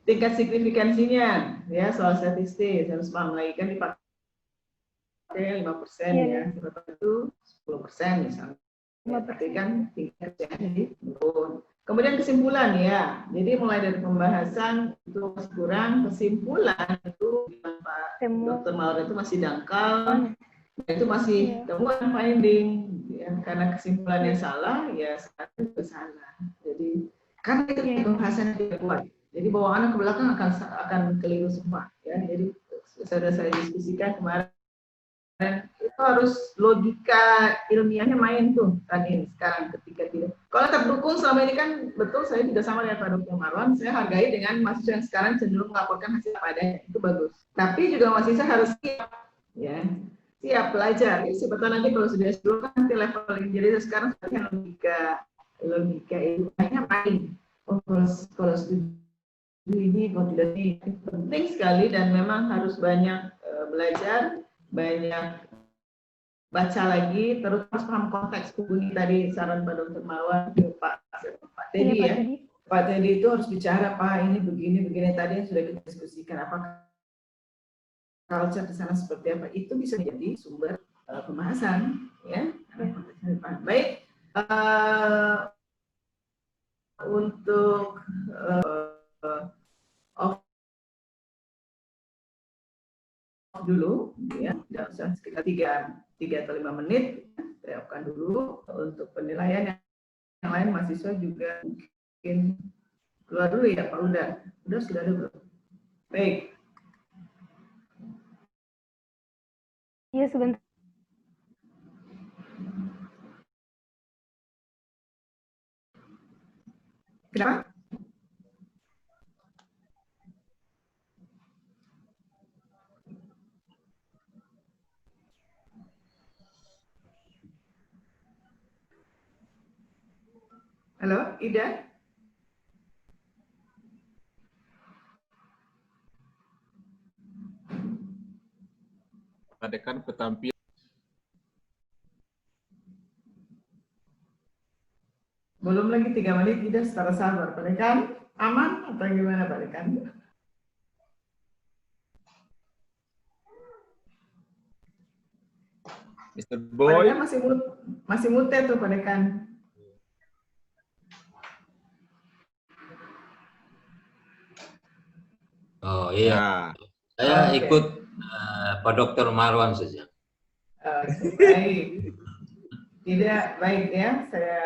Speaker 1: tingkat signifikansinya, ya, soal statistik harus paham lagi kan dipakai 5% ya. Seperti itu 10% misalnya. Berarti kan tingkatnya jadi turun. Kemudian kesimpulan ya, jadi mulai dari pembahasan itu masih kurang, kesimpulan itu Pak Dr. Maura itu masih dangkal, itu masih temuan finding, ya, karena kesimpulannya salah, ya sekarang juga salah. Jadi karena itu pembahasan tidak kuat, jadi bawaannya ke belakang akan keliru semua, ya. Jadi sudah saya diskusikan kemarin. Itu harus logika ilmiahnya main tuh tadi sekarang ketika tidak. Kalau terdukung selama ini kan betul, saya juga sama dengan Pak Dr. Marwan, saya hargai dengan mahasiswa yang sekarang cenderung melaporkan hasil apa adanya, itu bagus. Tapi juga mahasiswa harus siap, ya, siap belajar. Siapa tahu nanti kalau sudah S2 kan nanti leveling, jadi sekarang saya logika ilmiahnya main. Oh, kalau studi ini kalau tidak ini penting sekali dan memang harus banyak belajar, banyak baca lagi, terus paham konteks. Hubungi tadi saran Pak Dr. Marwan, Pak Teddy ya. Pak Teddy itu harus bicara, Pak ini begini tadi yang sudah kita diskusikan, apakah culture di sana seperti apa, itu bisa menjadi sumber pembahasan, ya. Baik, untuk dulu, ya, tidak usah sekitar 3 atau 5 menit, saya siapkan dulu untuk penilaian. Yang lain mahasiswa juga mungkin keluar dulu ya Pak. Udah sudah ada belum? Baik.
Speaker 2: Iya sebentar.
Speaker 1: Kenapa? Halo, Ida?
Speaker 4: Adakan petampilan.
Speaker 1: Belum lagi 3 menit, Ida secara sabar. Pak Dekan, aman atau gimana Pak Dekan?
Speaker 4: Mr. Boy.
Speaker 1: Pak Dekan masih mute tuh Pak Dekan.
Speaker 3: Oh iya, saya ikut Pak Dr. Marwan saja.
Speaker 1: Baik. Tidak, baik ya, saya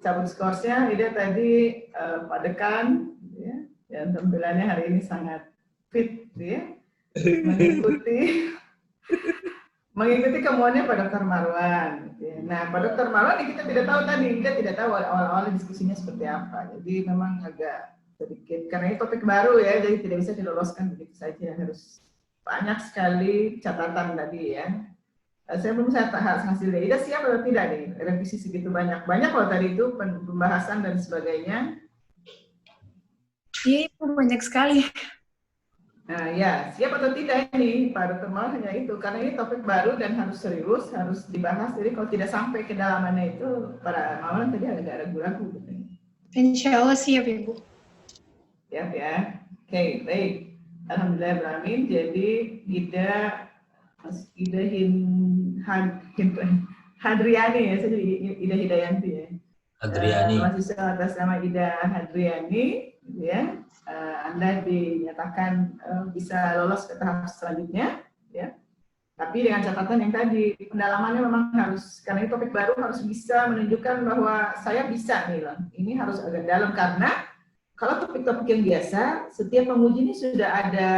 Speaker 1: cabut skorsnya. Ida tadi Pak Dekan, ya, dan tampilannya hari ini sangat fit, ya, mengikuti kemauannya Pak Dr. Marwan. Ya. Nah, Pak Dr. Marwan kita tidak tahu tadi, kita tidak tahu awal-awal diskusinya seperti apa. Jadi memang agak sedikit, karena ini topik baru ya, jadi tidak bisa diloloskan begitu saja, harus banyak sekali catatan tadi ya. Saya belum hasil dari Ida siap atau tidak nih revisi segitu banyak loh tadi itu pembahasan dan sebagainya.
Speaker 5: Iya, banyak sekali.
Speaker 1: Nah ya, siap atau tidak ini Pak Dr. Mawar hanya itu, karena ini topik baru dan harus serius, harus dibahas. Jadi kalau tidak sampai kedalamannya itu, para Mawar tadi agak ragu-ragu.
Speaker 5: Insya Allah siap Ibu.
Speaker 1: Siap ya. Oke, baik. Alhamdulillah. Jadi Ida Hadriani ya, saya jadi Ida Hidayanti ya.
Speaker 3: Hadriani.
Speaker 1: Mahasiswa atas nama Ida Hadriani, ya. Anda dinyatakan bisa lolos ke tahap selanjutnya, ya. Tapi dengan catatan yang tadi, pendalamannya memang harus, karena ini topik baru, harus bisa menunjukkan bahwa saya bisa nih loh. Ini harus agak dalam, karena kalau topik-topik yang biasa, setiap penguji ini sudah ada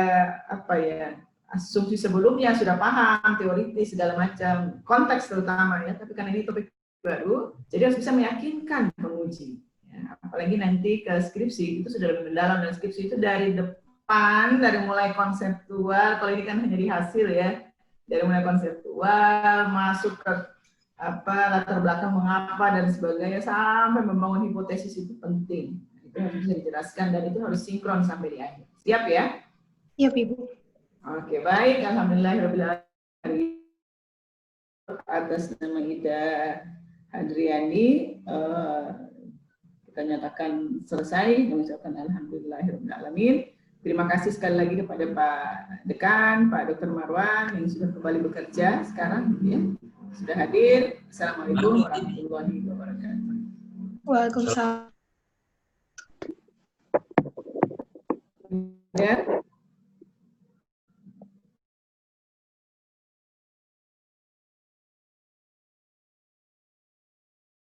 Speaker 1: apa ya, asumsi sebelumnya, sudah paham, teoritis, segala macam, konteks terutama ya, tapi karena ini topik baru, jadi harus bisa meyakinkan penguji. Ya, apalagi nanti ke skripsi, itu sudah lebih mendalam, dan skripsi itu dari depan, dari mulai konseptual, kalau ini kan hanya di hasil ya, dari mulai konseptual, masuk ke apa latar belakang mengapa dan sebagainya, sampai membangun hipotesis itu penting. Itu harus bisa dijelaskan, dan itu harus sinkron sampai di akhir. Siap ya?
Speaker 5: Siap Ibu.
Speaker 1: Oke, baik. Alhamdulillahirrahmanirrahim. Atas nama Ida Hadriani, kita nyatakan selesai, mengucapkan alhamdulillahirrahmanirrahim. Terima kasih sekali lagi kepada Pak Dekan, Pak Dr. Marwan yang sudah kembali bekerja sekarang, ya. Sudah hadir. Assalamualaikum warahmatullahi wabarakatuh.
Speaker 5: Waalaikumsalam.
Speaker 1: Ya.